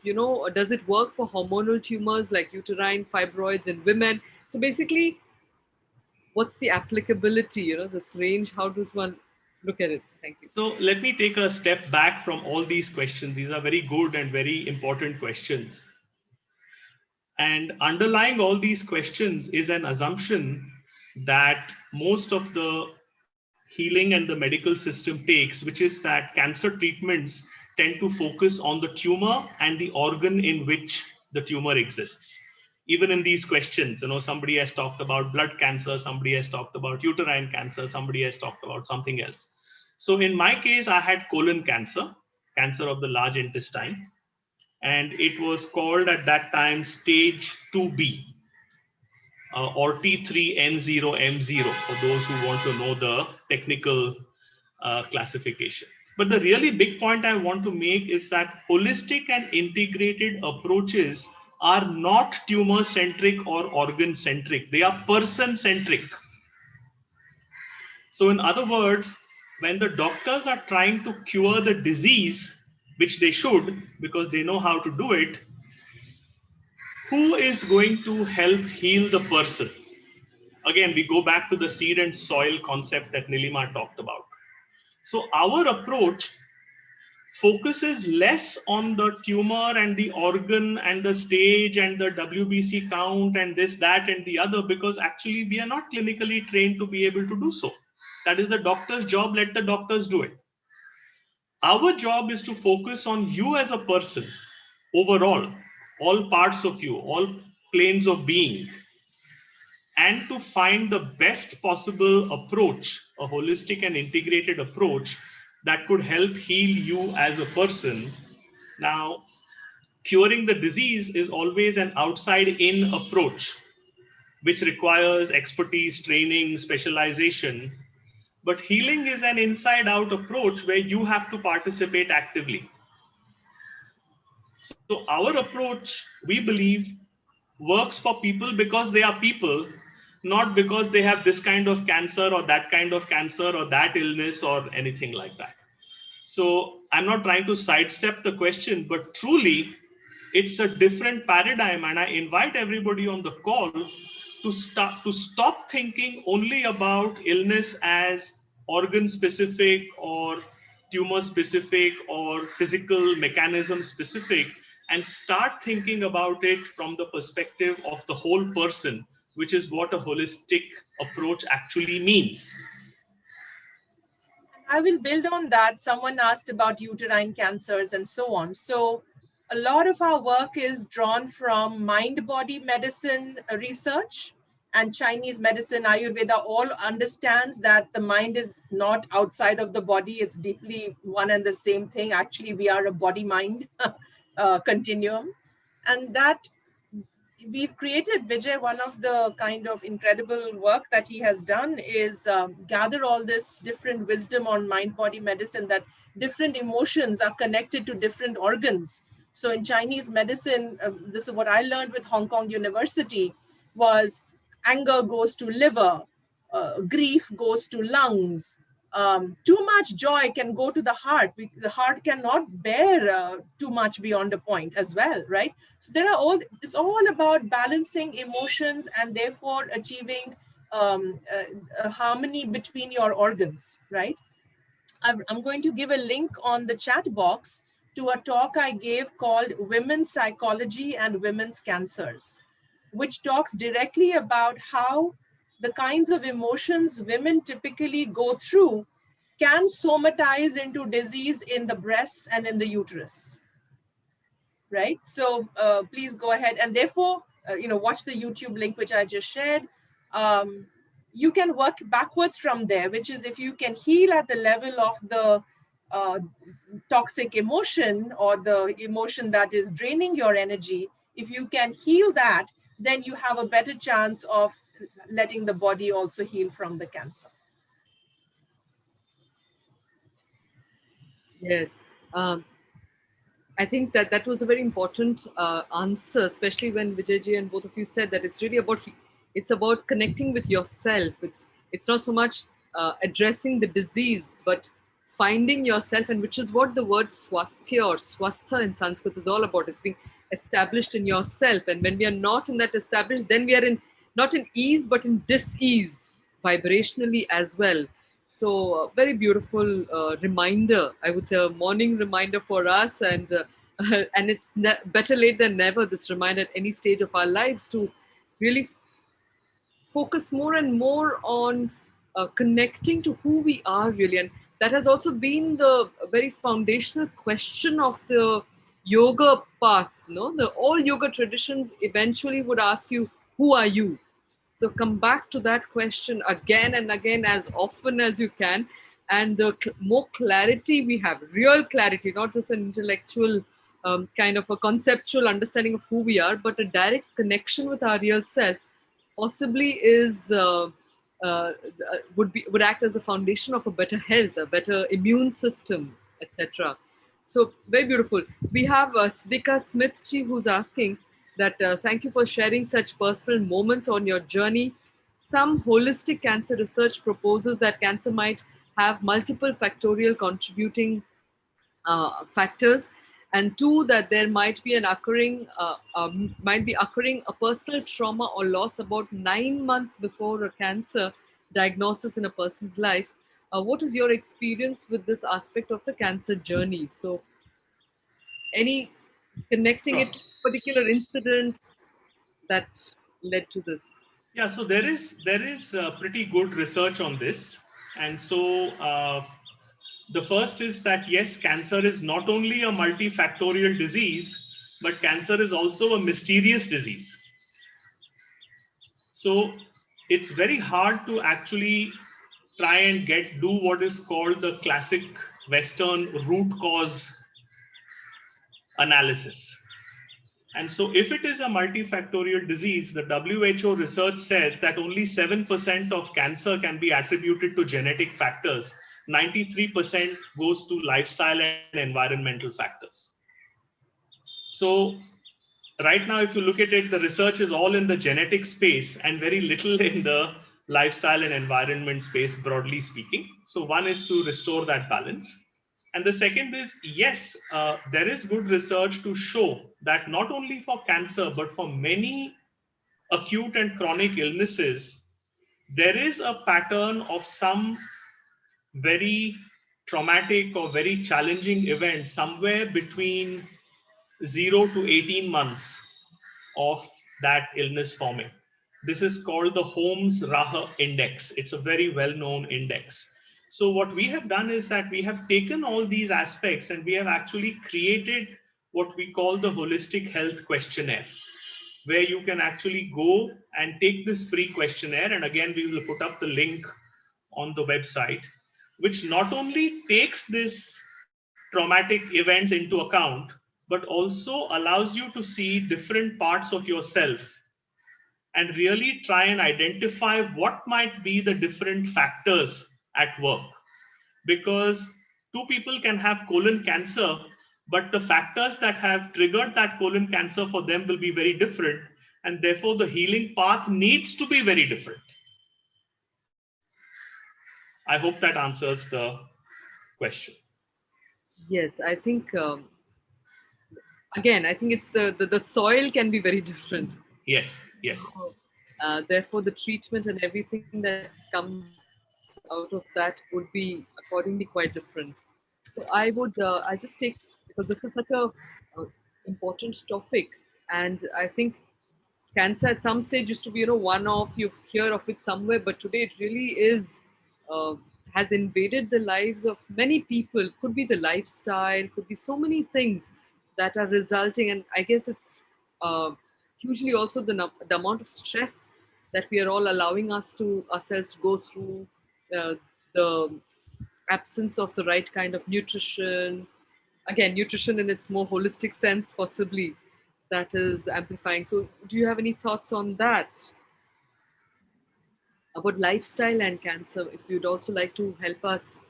S1: does it work for hormonal tumors like uterine fibroids in women? So basically, what's the applicability, this range? How does one look at it? Thank you.
S3: So let me take a step back from all these questions. These are very good and very important questions. And underlying all these questions is an assumption that most of the healing and the medical system takes, which is that cancer treatments tend to focus on the tumor and the organ in which the tumor exists. Even in these questions, somebody has talked about blood cancer, somebody has talked about uterine cancer, somebody has talked about something else. So in my case, I had colon cancer, cancer of the large intestine, and it was called at that time stage 2B, or T3N0M0 for those who want to know the technical classification. But the really big point I want to make is that holistic and integrated approaches are not tumor centric or organ centric, they are person centric. So, in other words, when the doctors are trying to cure the disease, which they should because they know how to do it, who is going to help heal the person? Again, we go back to the seed and soil concept that Nilima talked about. So our approach focuses less on the tumor and the organ and the stage and the WBC count and this, that, and the other, because actually we are not clinically trained to be able to do so. That is the doctor's job, let the doctors do it. Our job is to focus on you as a person, overall, all parts of you, all planes of being, and to find the best possible approach, a holistic and integrated approach that could help heal you as a person. Now, curing the disease is always an outside in approach, which requires expertise, training, specialization. But healing is an inside out approach where you have to participate actively. So, our approach, we believe, works for people because they are people, not because they have this kind of cancer or that kind of cancer or that illness or anything like that. So I'm not trying to sidestep the question, but truly it's a different paradigm. And I invite everybody on the call to stop thinking only about illness as organ specific or tumor specific or physical mechanism specific, and start thinking about it from the perspective of the whole person, which is what a holistic approach actually means.
S2: I will build on that. Someone asked about uterine cancers and so on. So a lot of our work is drawn from mind-body medicine research, and Chinese medicine, Ayurveda, all understands that the mind is not outside of the body. It's deeply one and the same thing. Actually, we are a body-mind continuum. And that we've created, Vijay, one of the kind of incredible work that he has done is gather all this different wisdom on mind body medicine, that different emotions are connected to different organs. So in Chinese medicine, this is what I learned with Hong Kong University, was anger goes to liver, grief goes to lungs, too much joy can go to the heart. The heart cannot bear too much beyond a point as well, right? So there are it's all about balancing emotions and therefore achieving harmony between your organs, right? I'm going to give a link on the chat box to a talk I gave called Women's Psychology and Women's Cancers, which talks directly about how the kinds of emotions women typically go through can somatize into disease in the breasts and in the uterus, right? So please go ahead and therefore, watch the YouTube link which I just shared. Um, you can work backwards from there, which is if you can heal at the level of the uh, toxic emotion or the emotion that is draining your energy, if you can heal that, then you have a better chance of letting the body also heal from the cancer.
S1: Yes. I think that that was a very important answer, especially when Vijayji and both of you said that it's really about it's about connecting with yourself. It's not so much addressing the disease, but finding yourself, and which is what the word swasthya or swastha in Sanskrit is all about. It's being established in yourself, and when we are not in that established, then we are in not in ease but in dis-ease vibrationally as well. So, very beautiful reminder. I would say a morning reminder for us, and and it's better late than never. This reminder at any stage of our lives to really focus more and more on connecting to who we are really, and that has also been the very foundational question of the yoga path. No, the all yoga traditions eventually would ask you, "Who are you?" So come back to that question again and again as often as you can. And the more clarity we have, real clarity, not just an intellectual kind of a conceptual understanding of who we are, but a direct connection with our real self, possibly is would act as a foundation of a better health, a better immune system, etc. So very beautiful. We have Sidika Smith ji who's asking that thank you for sharing such personal moments on your journey. Some holistic cancer research proposes that cancer might have multiple factorial contributing factors, and two, that there might be occurring a personal trauma or loss about 9 months before a cancer diagnosis in a person's life. What is your experience with this aspect of the cancer journey? So any connecting it
S3: Sure.
S1: to a particular incident that led to this?
S3: Yeah, so there is pretty good research on this, and so the first is that yes, cancer is not only a multifactorial disease, but cancer is also a mysterious disease. So it's very hard to actually try and do what is called the classic Western root cause analysis. And so, if it is a multifactorial disease, the WHO research says that only 7% of cancer can be attributed to genetic factors. 93% goes to lifestyle and environmental factors. So, right now, if you look at it, the research is all in the genetic space and very little in the lifestyle and environment space, broadly speaking. So, one is to restore that balance. And the second is, yes, there is good research to show that not only for cancer, but for many acute and chronic illnesses, there is a pattern of some very traumatic or very challenging event somewhere between 0 to 18 months of that illness forming. This is called the Holmes Rahe Index. It's a very well known index. So, what we have done is that we have taken all these aspects and we have actually created what we call the Holistic Health Questionnaire, where you can actually go and take this free questionnaire. And again, we will put up the link on the website, which not only takes this traumatic events into account, but also allows you to see different parts of yourself and really try and identify what might be the different factors at work. Because two people can have colon cancer, but the factors that have triggered that colon cancer for them will be very different. And therefore, the healing path needs to be very different. I hope that answers the question.
S1: Yes, I think again, I think it's the soil can be very different.
S3: Yes, yes.
S1: Therefore, the treatment and everything that comes out of that would be accordingly quite different. So I just take, because this is such a important topic, and I think cancer at some stage used to be, one-off. You hear of it somewhere, but today it really is, uh, has invaded the lives of many people. Could be the lifestyle, could be so many things that are resulting, and I guess it's uh, hugely also the amount of stress that we are all allowing ourselves to go through, uh, the absence of the right kind of nutrition, again nutrition in its more holistic sense possibly, that is amplifying. So do you have any thoughts on that, about lifestyle and cancer, if you'd also like to help us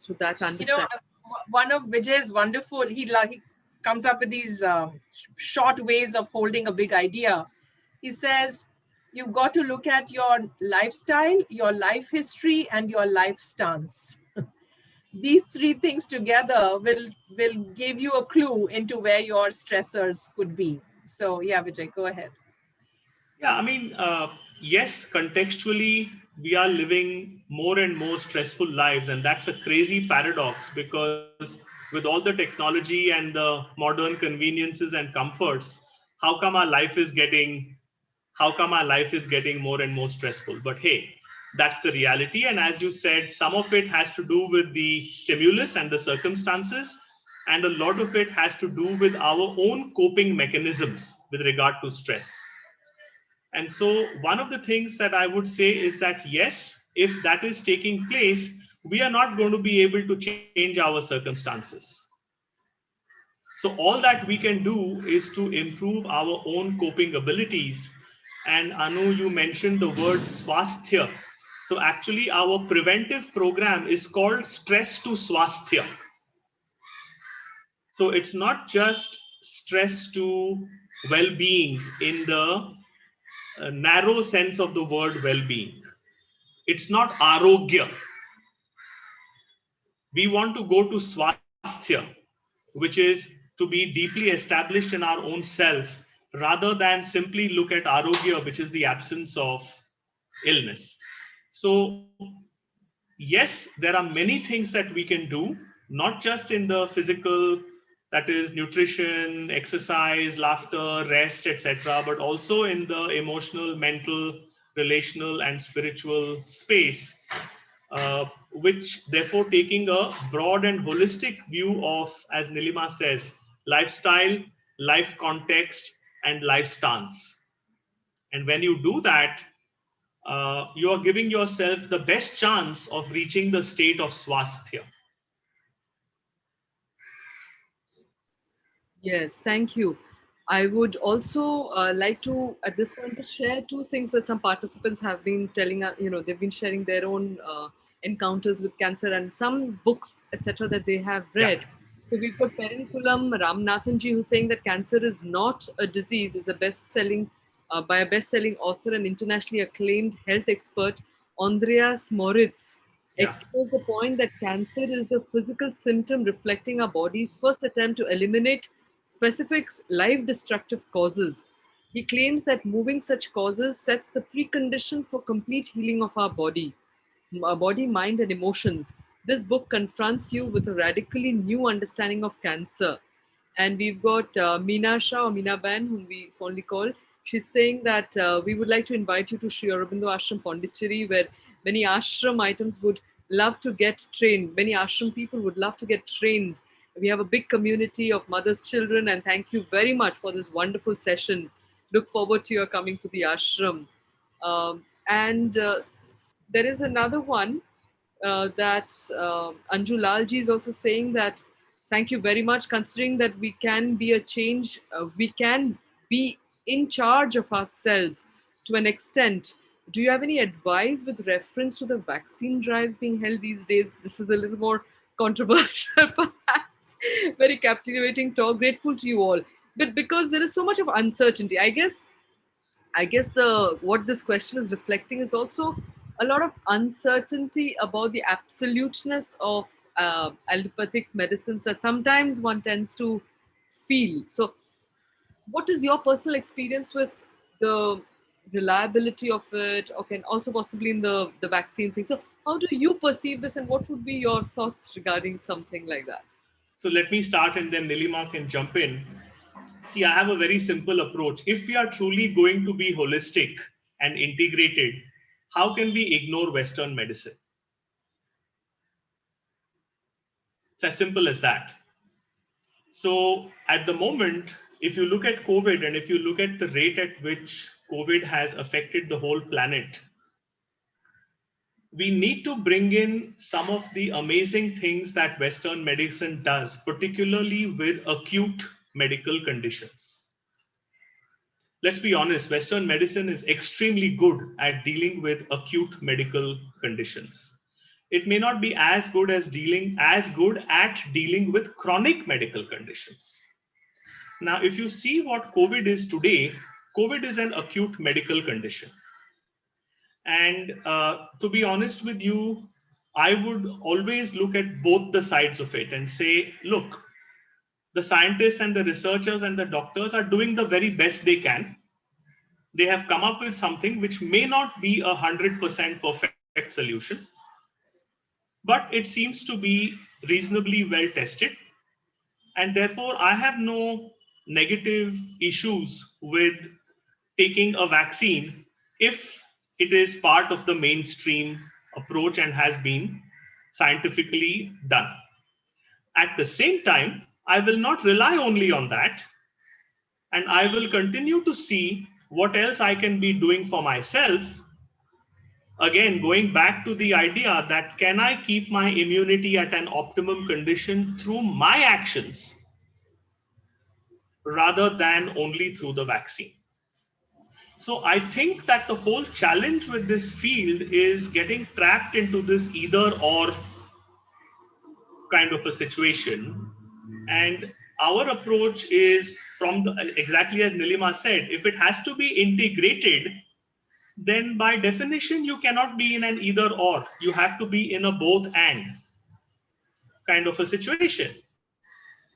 S1: through that
S2: You know,
S1: understand?
S2: one of Vijay's wonderful, he comes up with these short ways of holding a big idea. He says, you've got to look at your lifestyle, your life history, and your life stance. These three things together will give you a clue into where your stressors could be. So yeah, Vijay, go ahead.
S3: Yeah, I mean, yes, contextually, we are living more and more stressful lives, and that's a crazy paradox because with all the technology and the modern conveniences and comforts, how come our life is getting how come our life is getting more and more stressful? But hey, that's the reality. And as you said, some of it has to do with the stimulus and the circumstances, and a lot of it has to do with our own coping mechanisms with regard to stress. And so, one of the things that I would say is that yes, if that is taking place, we are not going to be able to change our circumstances. So, all that we can do is to improve our own coping abilities. And Anu, you mentioned the word swasthya. So, actually, our preventive program is called Stress to Swasthya. So, it's not just stress to well being in the narrow sense of the word well being. It's not arogya. We want to go to swasthya, which is to be deeply established in our own self rather than simply look at arogya, which is the absence of illness. So, yes, there are many things that we can do, not just in the physical, that is nutrition, exercise, laughter, rest, etc., but also in the emotional, mental, relational, and spiritual space, which therefore taking a broad and holistic view of, as Nilima says, lifestyle, life context, and life stance. And when you do that, you are giving yourself the best chance of reaching the state of swasthya.
S1: Yes, thank you. I would also like to, at this point, just share two things that some participants have been telling us. They've been sharing their own encounters with cancer and some books, etc., that they have
S3: Yeah.
S1: read. So we've got Perenkulam Ramnathanji, who's saying that cancer is not a disease, is a best-selling by a best-selling author and internationally acclaimed health expert, Andreas Moritz,
S3: Yeah.
S1: explores the point that cancer is the physical symptom reflecting our body's first attempt to eliminate specific life destructive causes. He claims that moving such causes sets the precondition for complete healing of our body, mind, and emotions. This book confronts you with a radically new understanding of cancer. And we've got Meena Shah or Meena Ban, whom we fondly call. She's saying that we would like to invite you to Sri Aurobindo Ashram Pondicherry, where many ashram items would love to get trained. Many ashram people would love to get trained. We have a big community of mothers, children, and thank you very much for this wonderful session. Look forward to your coming to the ashram. And there is another one that Anju Lalji is also saying that thank you very much, considering that we can be a change, we can be in charge of ourselves to an extent. Do you have any advice with reference to the vaccine drives being held these days? This is a little more controversial, perhaps. Very captivating talk. Grateful to you all. But because there is so much of uncertainty, I guess the what this question is reflecting is also a lot of uncertainty about the absoluteness of allopathic medicines that sometimes one tends to feel. So, what is your personal experience with the reliability of it, or can also possibly in the vaccine thing. So how do you perceive this, and what would be your thoughts regarding something like that?
S3: So let me start and then Nilima can jump in. See, I have a very simple approach. If we are truly going to be holistic and integrated, how can we ignore Western medicine? It's as simple as that. So at the moment, if you look at COVID and if you look at the rate at which COVID has affected the whole planet, we need to bring in some of the amazing things that Western medicine does, particularly with acute medical conditions. Let's be honest, Western medicine is extremely good at dealing with acute medical conditions. It may not be as good at dealing with chronic medical conditions. Now, if you see what COVID is today, COVID is an acute medical condition. And to be honest with you, I would always look at both the sides of it and say, look, the scientists and the researchers and the doctors are doing the very best they can. They have come up with something which may not be 100% perfect solution, but it seems to be reasonably well tested. And therefore, I have no negative issues with taking a vaccine if it is part of the mainstream approach and has been scientifically done. At the same time, I will not rely only on that, and I will continue to see what else I can be doing for myself. Again, going back to the idea that can I keep my immunity at an optimum condition through my actions rather than only through the vaccine. So I think that the whole challenge with this field is getting trapped into this either or kind of a situation. And our approach is exactly as Nilima said, if it has to be integrated, then by definition, you cannot be in an either or. You have to be in a both and kind of a situation.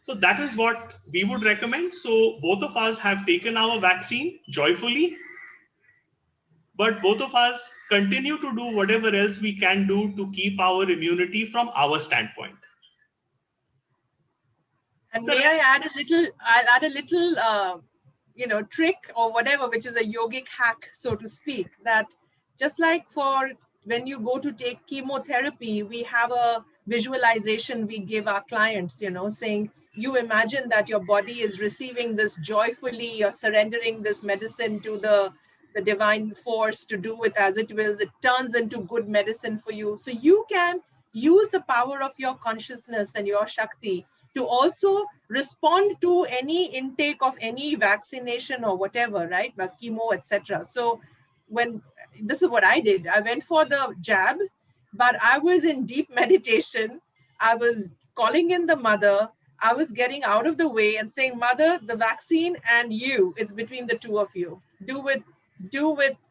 S3: So that is what we would recommend. So both of us have taken our vaccine joyfully, but both of us continue to do whatever else we can do to keep our immunity from our standpoint.
S2: And
S3: The
S2: may I
S3: rest,
S2: add a little? I'll add a little, trick or whatever, which is a yogic hack, so to speak. That just like for when you go to take chemotherapy, we have a visualization we give our clients. Saying you imagine that your body is receiving this joyfully. You're surrendering this medicine to the divine force to do it as it wills. It turns into good medicine for you. So you can use the power of your consciousness and your Shakti to also respond to any intake of any vaccination or whatever, right? Like chemo, etc. So when this is what I did, I went for the jab, but I was in deep meditation. I was calling in the mother. I was getting out of the way and saying, Mother, the vaccine and you, it's between the two of you. Do with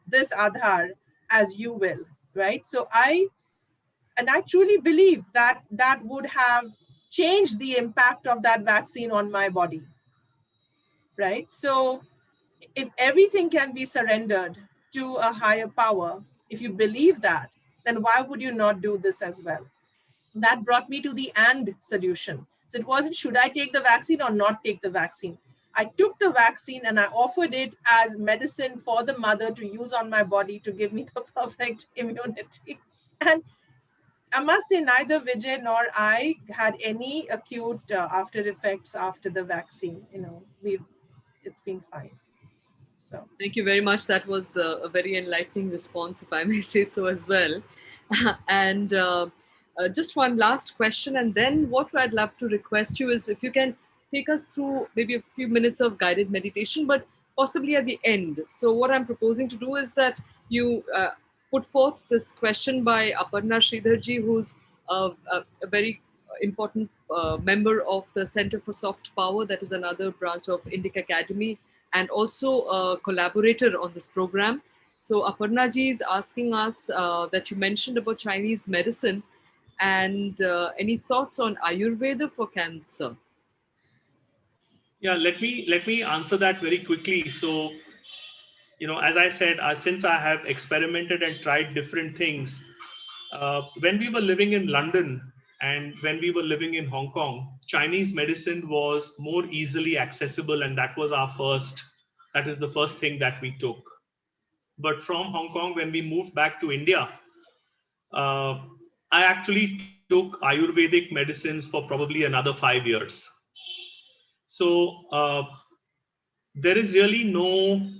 S2: this Aadhaar as you will, right? So I truly believe that that would have changed the impact of that vaccine on my body, right? So if everything can be surrendered to a higher power, if you believe that, then why would you not do this as well? That brought me to the and solution. So it wasn't should I take the vaccine or not take the vaccine. I took the vaccine and I offered it as medicine for the mother to use on my body to give me the perfect immunity. And I must say, neither Vijay nor I had any acute after effects after the vaccine. It's been fine. So
S1: Thank you very much. That was a very enlightening response, if I may say so as well. And just one last question. And then what I'd love to request you is if you can take us through maybe a few minutes of guided meditation, but possibly at the end. So, what I'm proposing to do is that you put forth this question by Aparna Sridharji, who's a very important member of the Center for Soft Power, that is another branch of Indic Academy, and also a collaborator on this program. So Aparna ji is asking us that you mentioned about Chinese medicine and any thoughts on Ayurveda for cancer?
S3: yeah, let me answer that very quickly. So as I said, since I have experimented and tried different things, when we were living in London and when we were living in Hong Kong, Chinese medicine was more easily accessible, and that is the first thing that we took. But from Hong Kong, when we moved back to India, uh, I actually took Ayurvedic medicines for probably another 5 years. So there is really no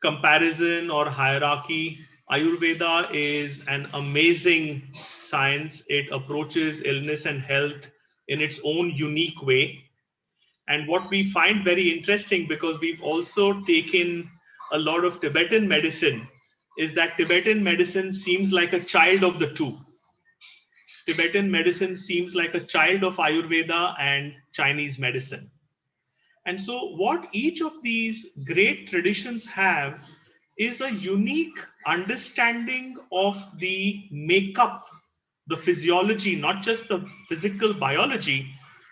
S3: comparison or hierarchy. Ayurveda is an amazing science. It approaches illness and health in its own unique way. And what we find very interesting, because we've also taken a lot of Tibetan medicine, is that Tibetan medicine seems like a child of the two. Tibetan medicine seems like a child of Ayurveda and Chinese medicine. And so, what each of these great traditions have is a unique understanding of the makeup, the physiology, not just the physical biology,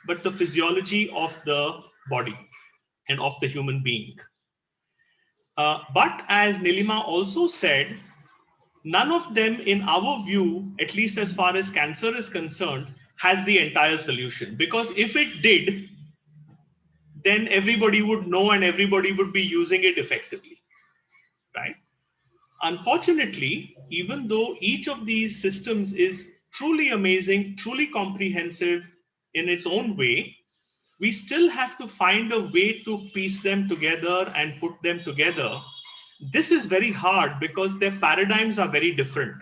S3: but the physiology of the body and of the human being. But as Nilima also said, none of them, in our view, at least as far as cancer is concerned, has the entire solution. Because if it did, then everybody would know and everybody would be using it effectively, right? Unfortunately, even though each of these systems is truly amazing, truly comprehensive in its own way, we still have to find a way to piece them together and put them together. This is very hard because their paradigms are very different.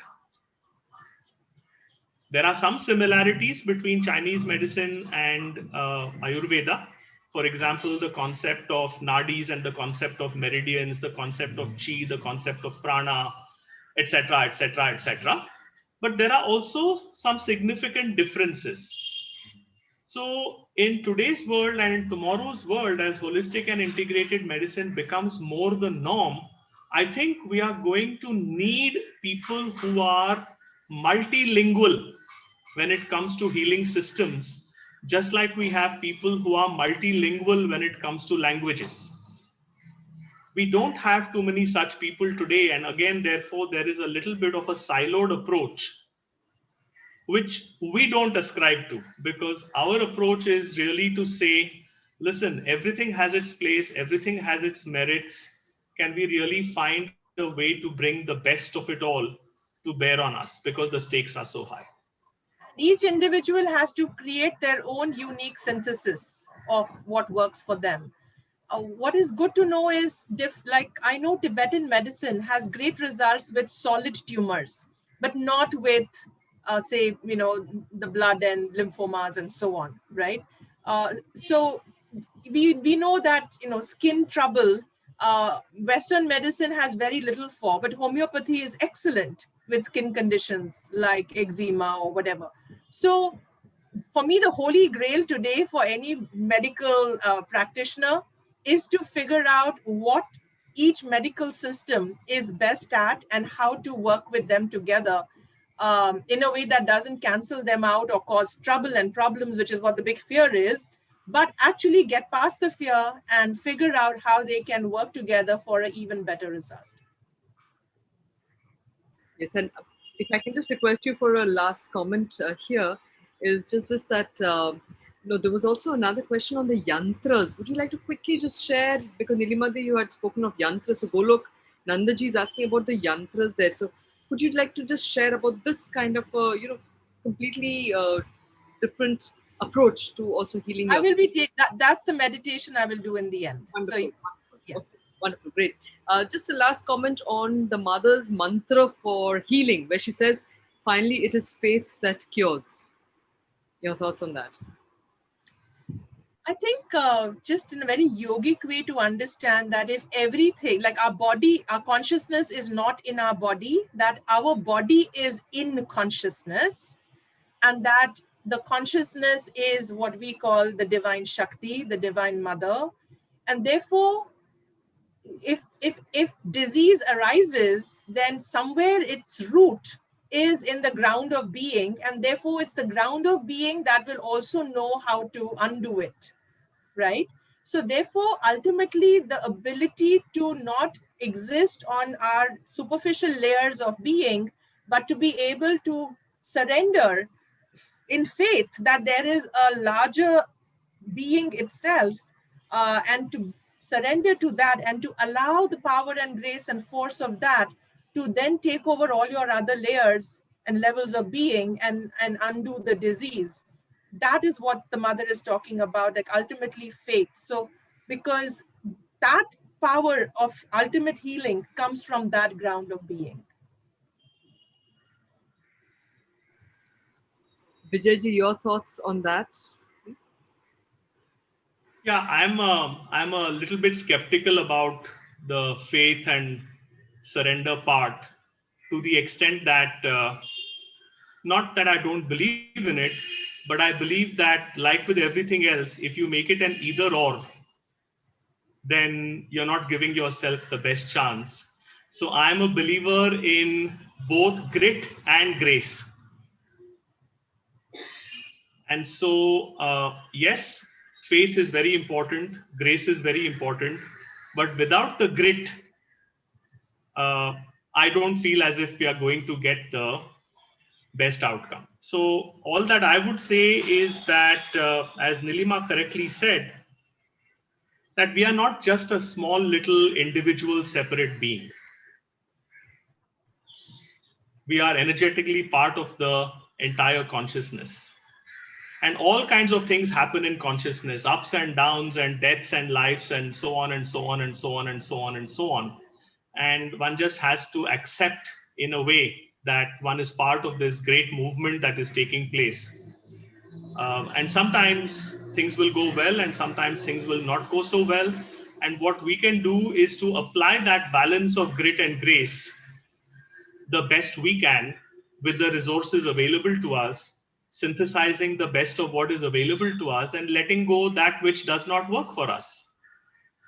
S3: There are some similarities between Chinese medicine and Ayurveda. For example, the concept of nadis and the concept of meridians, the concept of chi, the concept of prana, etc., etc., etc. But there are also some significant differences. So, in today's world and in tomorrow's world, as holistic and integrated medicine becomes more the norm, I think we are going to need people who are multilingual when it comes to healing systems, just like we have people who are multilingual when it comes to languages. We don't have too many such people today, and again, therefore, there is a little bit of a siloed approach which we don't ascribe to, because our approach is really to say, listen, everything has its place, everything has its merits. Can we really find a way to bring the best of it all to bear on us, because the stakes are so high?
S2: Each individual has to create their own unique synthesis of what works for them. What is good to know is, like I know Tibetan medicine has great results with solid tumors, but not with, say, the blood and lymphomas and so on, right? So we know that skin trouble, Western medicine has very little for, but homeopathy is excellent with skin conditions like eczema or whatever. So for me, the holy grail today for any medical practitioner is to figure out what each medical system is best at and how to work with them together in a way that doesn't cancel them out or cause trouble and problems, which is what the big fear is, but actually get past the fear and figure out how they can work together for an even better result.
S1: Yes, and if I can just request you for a last comment here, is just this that no, there was also another question on the yantras. Would you like to quickly just share, because Nilimadi, you had spoken of yantras, so Golok Nandaji is asking about the yantras there. So would you like to just share about this kind of completely different approach to also healing
S2: I
S1: yourself?
S2: will be that's the meditation I will do in the end.
S1: Wonderful.
S2: So
S1: Wonderful.
S2: yeah.
S1: Okay, wonderful, great. Just a last comment on the mother's mantra for healing, where she says, finally, it is faith that cures. Your thoughts on that?
S2: I think just in a very yogic way to understand that if everything, like our body, our consciousness is not in our body, that our body is in consciousness, and that the consciousness is what we call the divine Shakti, the divine mother. And therefore, if disease arises, then somewhere its root is in the ground of being, and therefore it's the ground of being that will also know how to undo it, right? So therefore, ultimately, the ability to not exist on our superficial layers of being, but to be able to surrender in faith that there is a larger being itself, and to surrender to that and to allow the power and grace and force of that to then take over all your other layers and levels of being, and undo the disease. That is what the mother is talking about, like ultimately faith. So because that power of ultimate healing comes from that ground of being.
S1: Vijayji, your thoughts on that, please?
S3: Yeah, I'm a little bit skeptical about the faith and surrender part, to the extent that not that I don't believe in it, but I believe that, like with everything else, if you make it an either or, then you're not giving yourself the best chance. So I'm a believer in both grit and grace. And so, yes, faith is very important, grace is very important, but without the grit, uh, I don't feel as if we are going to get the best outcome. So, all that I would say is that, as Nilima correctly said, that we are not just a small little individual separate being. We are energetically part of the entire consciousness. And all kinds of things happen in consciousness, ups and downs and deaths and lives and so on and so on and so on and so on and so on. And one just has to accept in a way that one is part of this great movement that is taking place. And sometimes things will go well and sometimes things will not go so well. And what we can do is to apply that balance of grit and grace the best we can with the resources available to us, synthesizing the best of what is available to us and letting go that which does not work for us.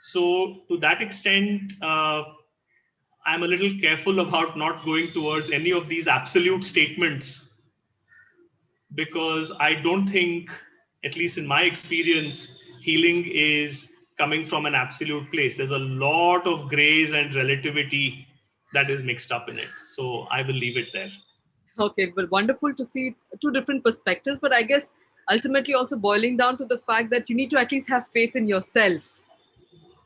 S3: So, to that extent, I'm a little careful about not going towards any of these absolute statements, because I don't think, at least in my experience, healing is coming from an absolute place. There's a lot of grace and relativity that is mixed up in it. So I will leave it there.
S1: Okay, well, wonderful to see two different perspectives, but I guess ultimately also boiling down to the fact that you need to at least have faith in yourself.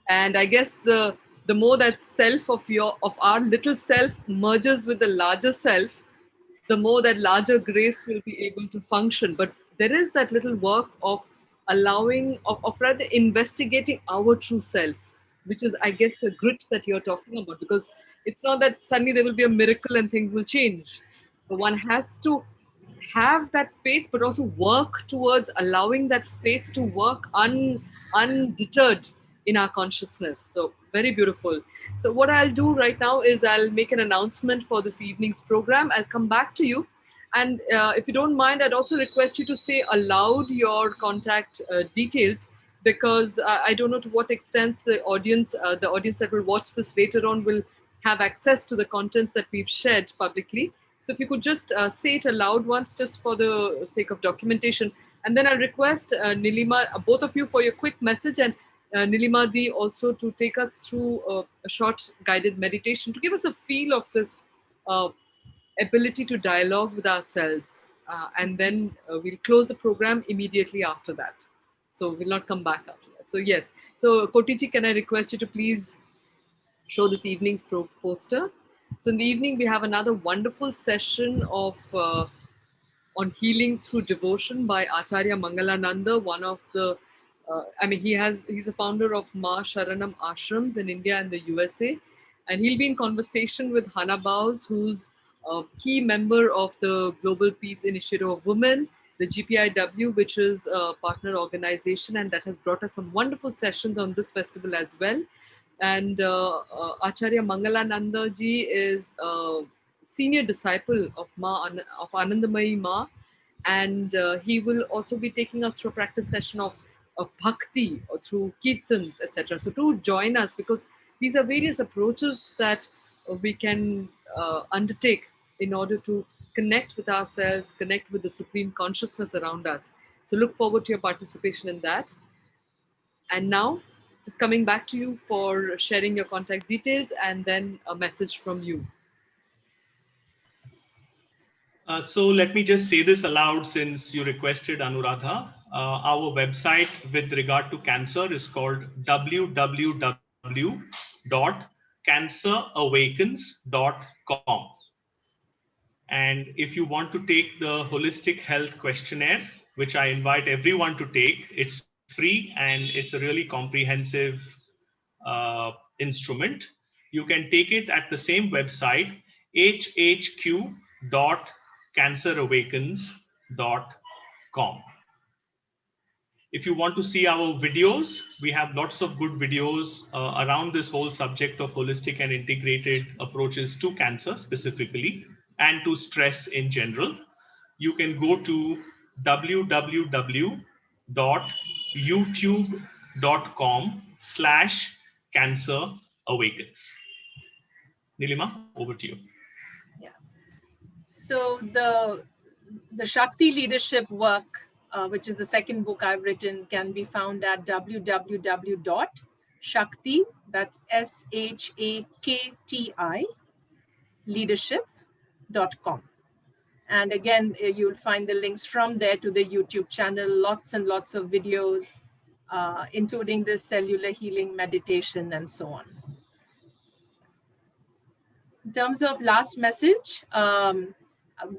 S1: And I guess the more that self of our little self merges with the larger self, the more that larger grace will be able to function. But there is that little work of allowing, of rather investigating our true self, which is, I guess, the grit that you're talking about. Because it's not that suddenly there will be a miracle and things will change. But one has to have that faith, but also work towards allowing that faith to work undeterred in our consciousness. So, very beautiful. So, what I'll do right now is I'll make an announcement for this evening's program. I'll come back to you. And if you don't mind, I'd also request you to say aloud your contact details, because I don't know to what extent the audience that will watch this later on, will have access to the content that we've shared publicly. So if you could just say it aloud once, just for the sake of documentation. And then I'll request Nilima, both of you, for your quick message, and Nilima Di also to take us through a short guided meditation to give us a feel of this uh, ability to dialogue with ourselves. And then we'll close the program immediately after that. So we'll not come back after that. So yes. So Kotiji, can I request you to please show this evening's poster? So in the evening, we have another wonderful session of on healing through devotion by Acharya Mangalananda, one of the, he's a founder of Ma Sharanam Ashrams in India and the USA. And he'll be in conversation with Hannah Baus, who's a key member of the Global Peace Initiative of Women, the GPIW, which is a partner organization, and that has brought us some wonderful sessions on this festival as well. And Acharya Mangalananda ji is a senior disciple of of Anandamayi Ma, and he will also be taking us through a practice session of bhakti or through kirtans, etc. So do join us, because these are various approaches that we can undertake in order to connect with ourselves, connect with the supreme consciousness around us. So look forward to your participation in that. And now, just coming back to you for sharing your contact details and then a message from you.
S3: So let me just say this aloud since you requested, Anuradha. Our website with regard to cancer is called www.cancerawakens.com. And if you want to take the Holistic Health Questionnaire, which I invite everyone to take, it's free and it's a really comprehensive instrument. You can take it at the same website, hhq.cancerawakens.com. If you want to see our videos, we have lots of good videos around this whole subject of holistic and integrated approaches to cancer specifically and to stress in general. You can go to www.youtube.com/cancerawakens. Nilima, over to you.
S2: Yeah. So the Shakti Leadership work, which is the second book I've written, can be found at www.shakti, that's SHAKTI, leadership.com. And again, you'll find the links from there to the YouTube channel, lots and lots of videos, including the cellular healing meditation and so on. In terms of last message,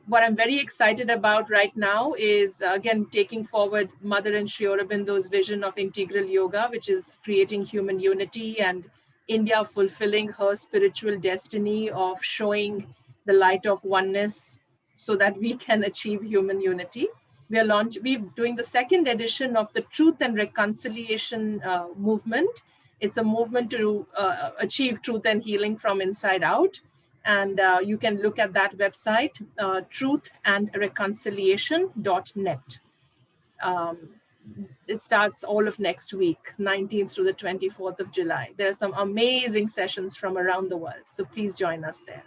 S2: what I'm very excited about right now is, again, taking forward Mother and Sri Aurobindo's vision of integral yoga, which is creating human unity and India fulfilling her spiritual destiny of showing the light of oneness so that we can achieve human unity. We're doing the second edition of the Truth and Reconciliation movement. It's a movement to achieve truth and healing from inside out. And you can look at that website, truthandreconciliation.net. It starts all of next week, 19th to the 24th of July. There are some amazing sessions from around the world. So please join us there.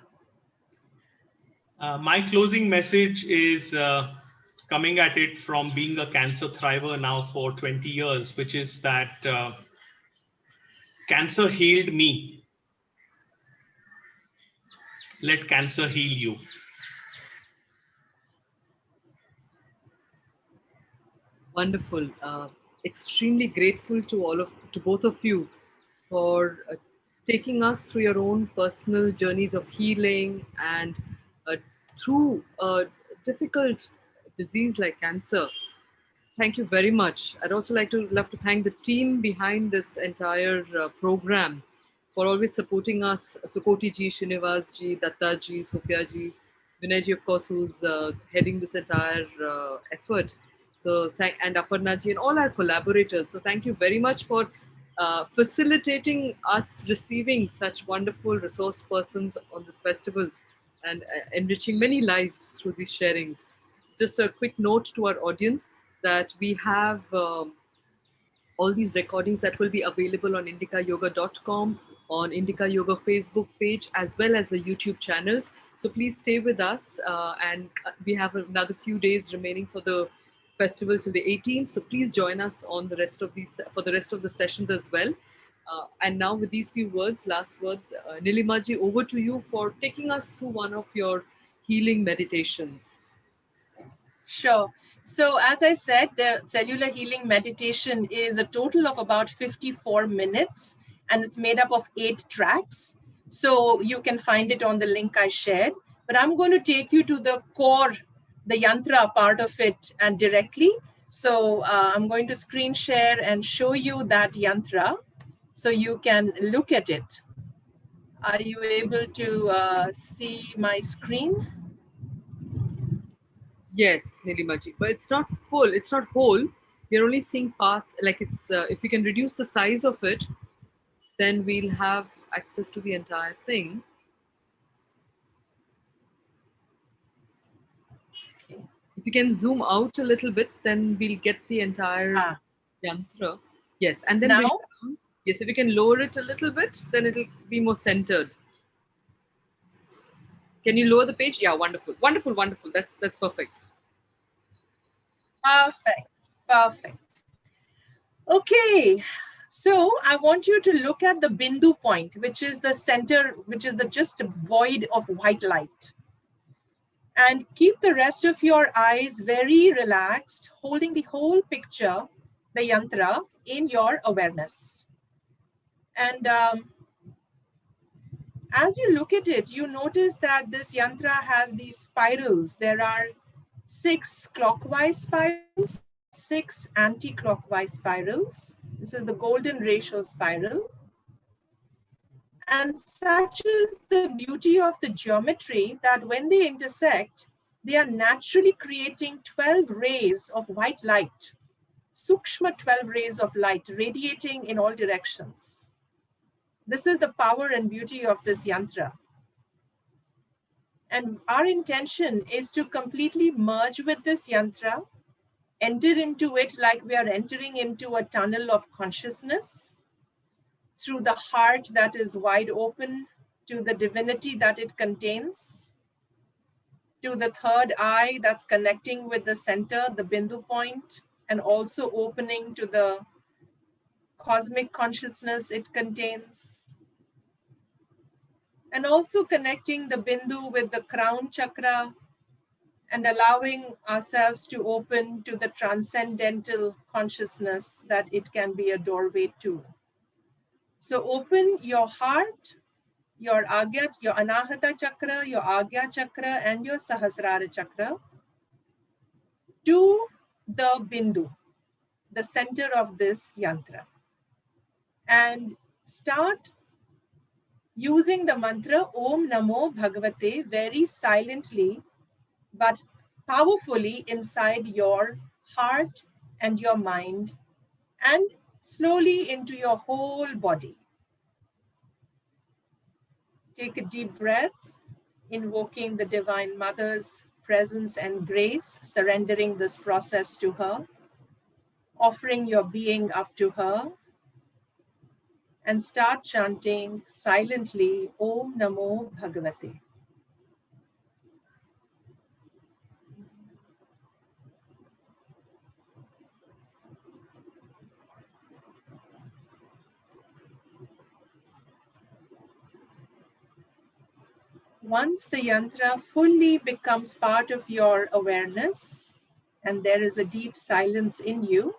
S3: My closing message is coming at it from being a cancer thriver now for 20 years, which is that cancer healed me. Let cancer heal you.
S1: Wonderful. Extremely grateful to both of you for taking us through your own personal journeys of healing and through a difficult disease like cancer. Thank you very much. I'd also love to thank the team behind this entire program for always supporting us. Sukoti ji, Srinivas ji, Datta ji, Sophia ji, Vinay ji, of course, who's heading this entire effort. So and Aparna ji and all our collaborators. So thank you very much for facilitating us receiving such wonderful resource persons on this festival and enriching many lives through these sharings. Just a quick note to our audience that we have all these recordings that will be available on indicayoga.com, on Indica Yoga Facebook page, as well as the YouTube channels. So please stay with us, and we have another few days remaining for the festival till the 18th. So please join us on the rest of for the rest of the sessions as well. And now with these few words, last words, Nilima ji, over to you for taking us through one of your healing meditations.
S2: Sure. So as I said, the cellular healing meditation is a total of about 54 minutes, and it's made up of 8 tracks. So you can find it on the link I shared. But I'm going to take you to the core, the yantra part of it, and directly. So I'm going to screen share and show you that yantra so you can look at it. Are you able to see my screen?
S1: Yes, Nilimaji, but it's not full, it's not whole. We're only seeing parts, like it's, if we can reduce the size of it, then we'll have access to the entire thing.
S2: Okay.
S1: If you can zoom out a little bit, then we'll get the entire yantra. Yes, and then
S2: now?
S1: Yes, if we can lower it a little bit, then it'll be more centered. Can you lower the page? Yeah, wonderful, wonderful, wonderful. That's perfect.
S2: Perfect. Okay. So I want you to look at the bindu point, which is the center, which is the just void of white light. And keep the rest of your eyes very relaxed, holding the whole picture, the yantra, in your awareness. And as you look at it, you notice that this yantra has these spirals. There are 6 clockwise spirals, 6 anti-clockwise spirals. This is the golden ratio spiral. And such is the beauty of the geometry that when they intersect, they are naturally creating 12 rays of white light, sukshma 12 rays of light radiating in all directions. This is the power and beauty of this yantra. And our intention is to completely merge with this yantra, enter into it like we are entering into a tunnel of consciousness, through the heart that is wide open to the divinity that it contains, to the third eye that's connecting with the center, the bindu point, and also opening to the cosmic consciousness it contains, and also connecting the bindu with the crown chakra and allowing ourselves to open to the transcendental consciousness that it can be a doorway to. So open your heart, your Agya, your Anahata chakra, your Agya chakra, and your Sahasrara chakra to the Bindu, the center of this yantra. And start using the mantra Om Namo Bhagavate very silently, but powerfully inside your heart and your mind, and slowly into your whole body. Take a deep breath, invoking the Divine Mother's presence and grace, surrendering this process to her, offering your being up to her, and start chanting silently Om Namo Bhagavate. Once the yantra fully becomes part of your awareness, and there is a deep silence in you,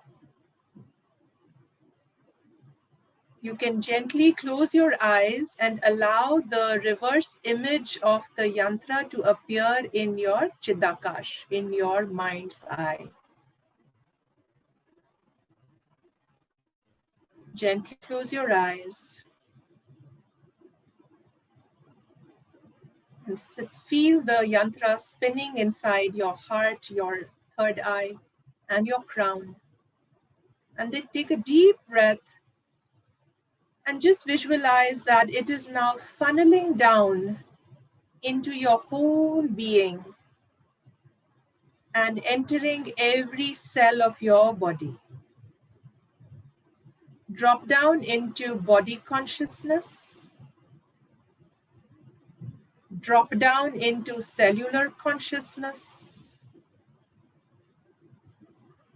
S2: you can gently close your eyes and allow the reverse image of the yantra to appear in your Chidakash, in your mind's eye. Gently close your eyes and feel the yantra spinning inside your heart, your third eye, and your crown. And then take a deep breath and just visualize that it is now funneling down into your whole being and entering every cell of your body. Drop down into body consciousness. Drop down into cellular consciousness.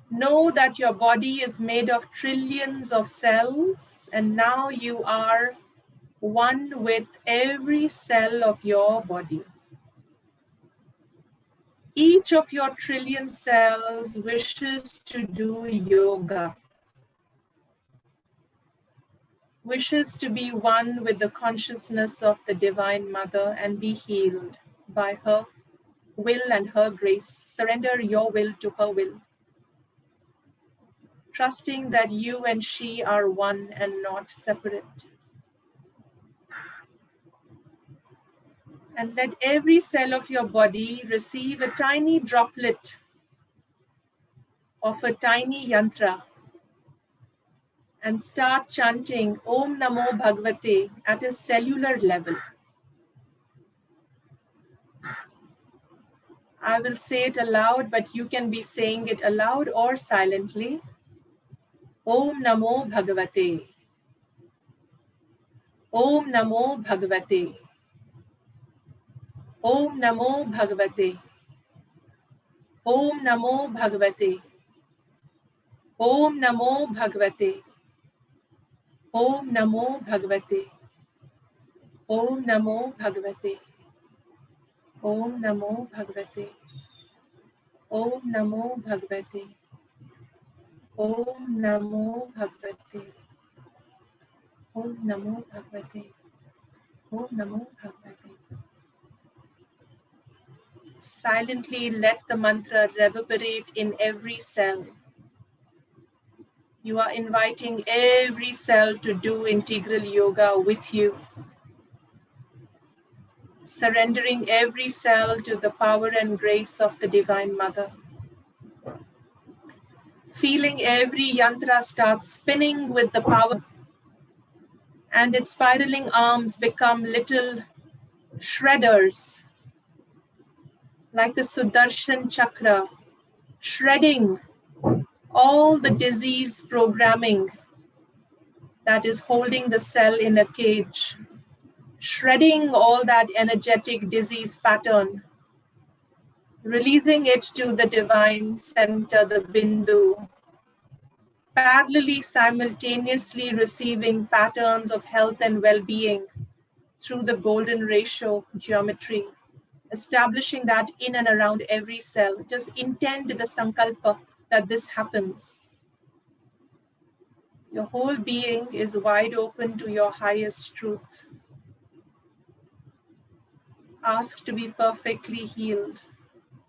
S2: Know that your body is made of trillions of cells, and now you are one with every cell of your body. Each of your trillion cells wishes to do yoga, wishes to be one with the consciousness of the Divine Mother and be healed by her will and her grace. Surrender your will to her will, trusting that you and she are one and not separate. And let every cell of your body receive a tiny droplet of a tiny yantra and start chanting Om Namo Bhagavate at a cellular level. I will say it aloud, but you can be saying it aloud or silently. Om Namo Bhagavate. Om Namo Bhagavate. Om Namo Bhagavate. Om Namo Bhagavate. Om Namo Bhagavate. Om Namo Bhagavate. Om Namo Bhagavate. Om Namo Bhagavate. Om Namo Bhagavate. Om Namo Bhagavate. Om Namo Bhagavate. Om Namo Bhagavate. Silently let the mantra reverberate in every cell. You are inviting every cell to do integral yoga with you, surrendering every cell to the power and grace of the Divine Mother. Feeling every yantra start spinning with the power, and its spiraling arms become little shredders, like the Sudarshan Chakra, shredding all the disease programming that is holding the cell in a cage, shredding all that energetic disease pattern, releasing it to the divine center, the Bindu, parallelly simultaneously receiving patterns of health and well-being through the golden ratio geometry, establishing that in and around every cell. Just intend the sankalpa that this happens. Your whole being is wide open to your highest truth. Ask to be perfectly healed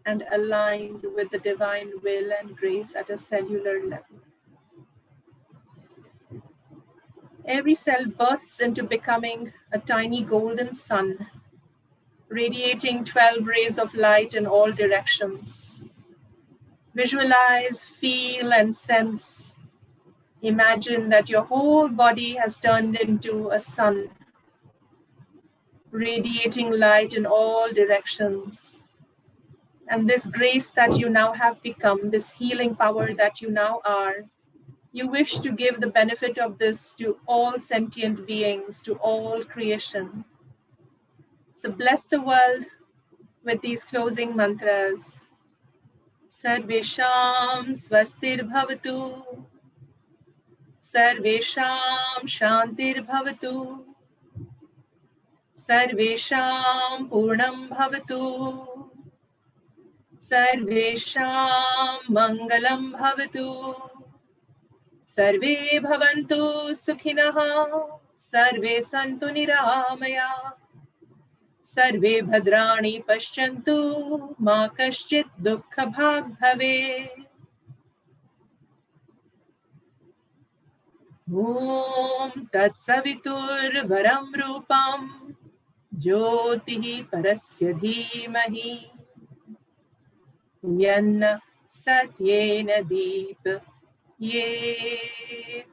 S2: and aligned with the divine will and grace at a cellular level. Every cell bursts into becoming a tiny golden sun, radiating 12 rays of light in all directions. Visualize, feel, and sense. Imagine that your whole body has turned into a sun, radiating light in all directions. And this grace that you now have become, this healing power that you now are, you wish to give the benefit of this to all sentient beings, to all creation. So bless the world with these closing mantras. Sarvesham swastir bhavatu. Sarvesham shantir bhavatu. Sarvesham purnam bhavatu. Sarvesham mangalam bhavatu. Sarve bhavantu sukhinah. Sarve santu niramaya. Sarve bhadrani pashyantu ma kaschit dukkha bhag bhave. Om tat savitur varam rupam jyotihi parasya dhimahi yanna satyena deep yet.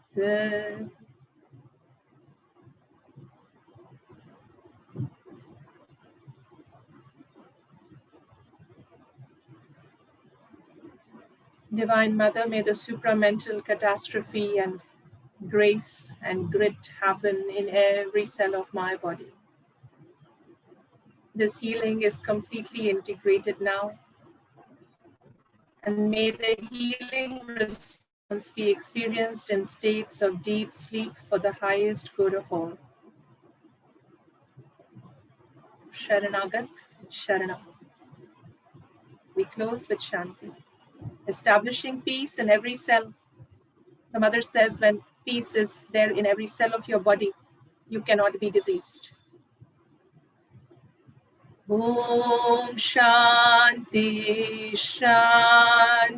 S2: Divine Mother, may the supramental catastrophe and grace and grit happen in every cell of my body. This healing is completely integrated now. And may the healing response be experienced in states of deep sleep for the highest good of all. Sharanagat, Sharanam. We close with Shanti, establishing peace in every cell. The mother says when peace is there in every cell of your body, you cannot be diseased. Om Shanti, Shanti,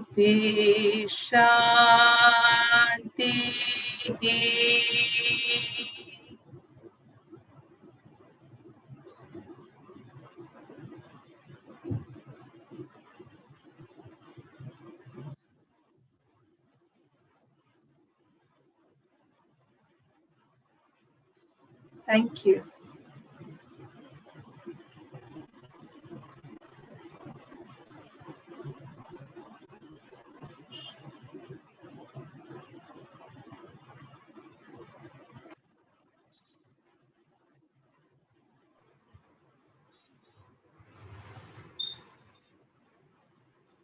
S2: Shanti. Thank you.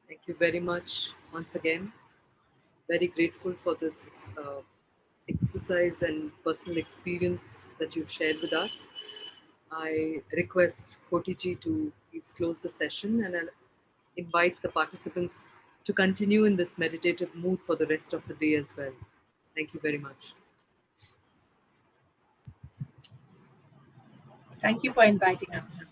S1: Thank you very much once again. Very grateful for this exercise and personal experience that you've shared with us. I request Kotiji to please close the session, and I'll invite the participants to continue in this meditative mood for the rest of the day as well. Thank you very much.
S2: Thank you for inviting us.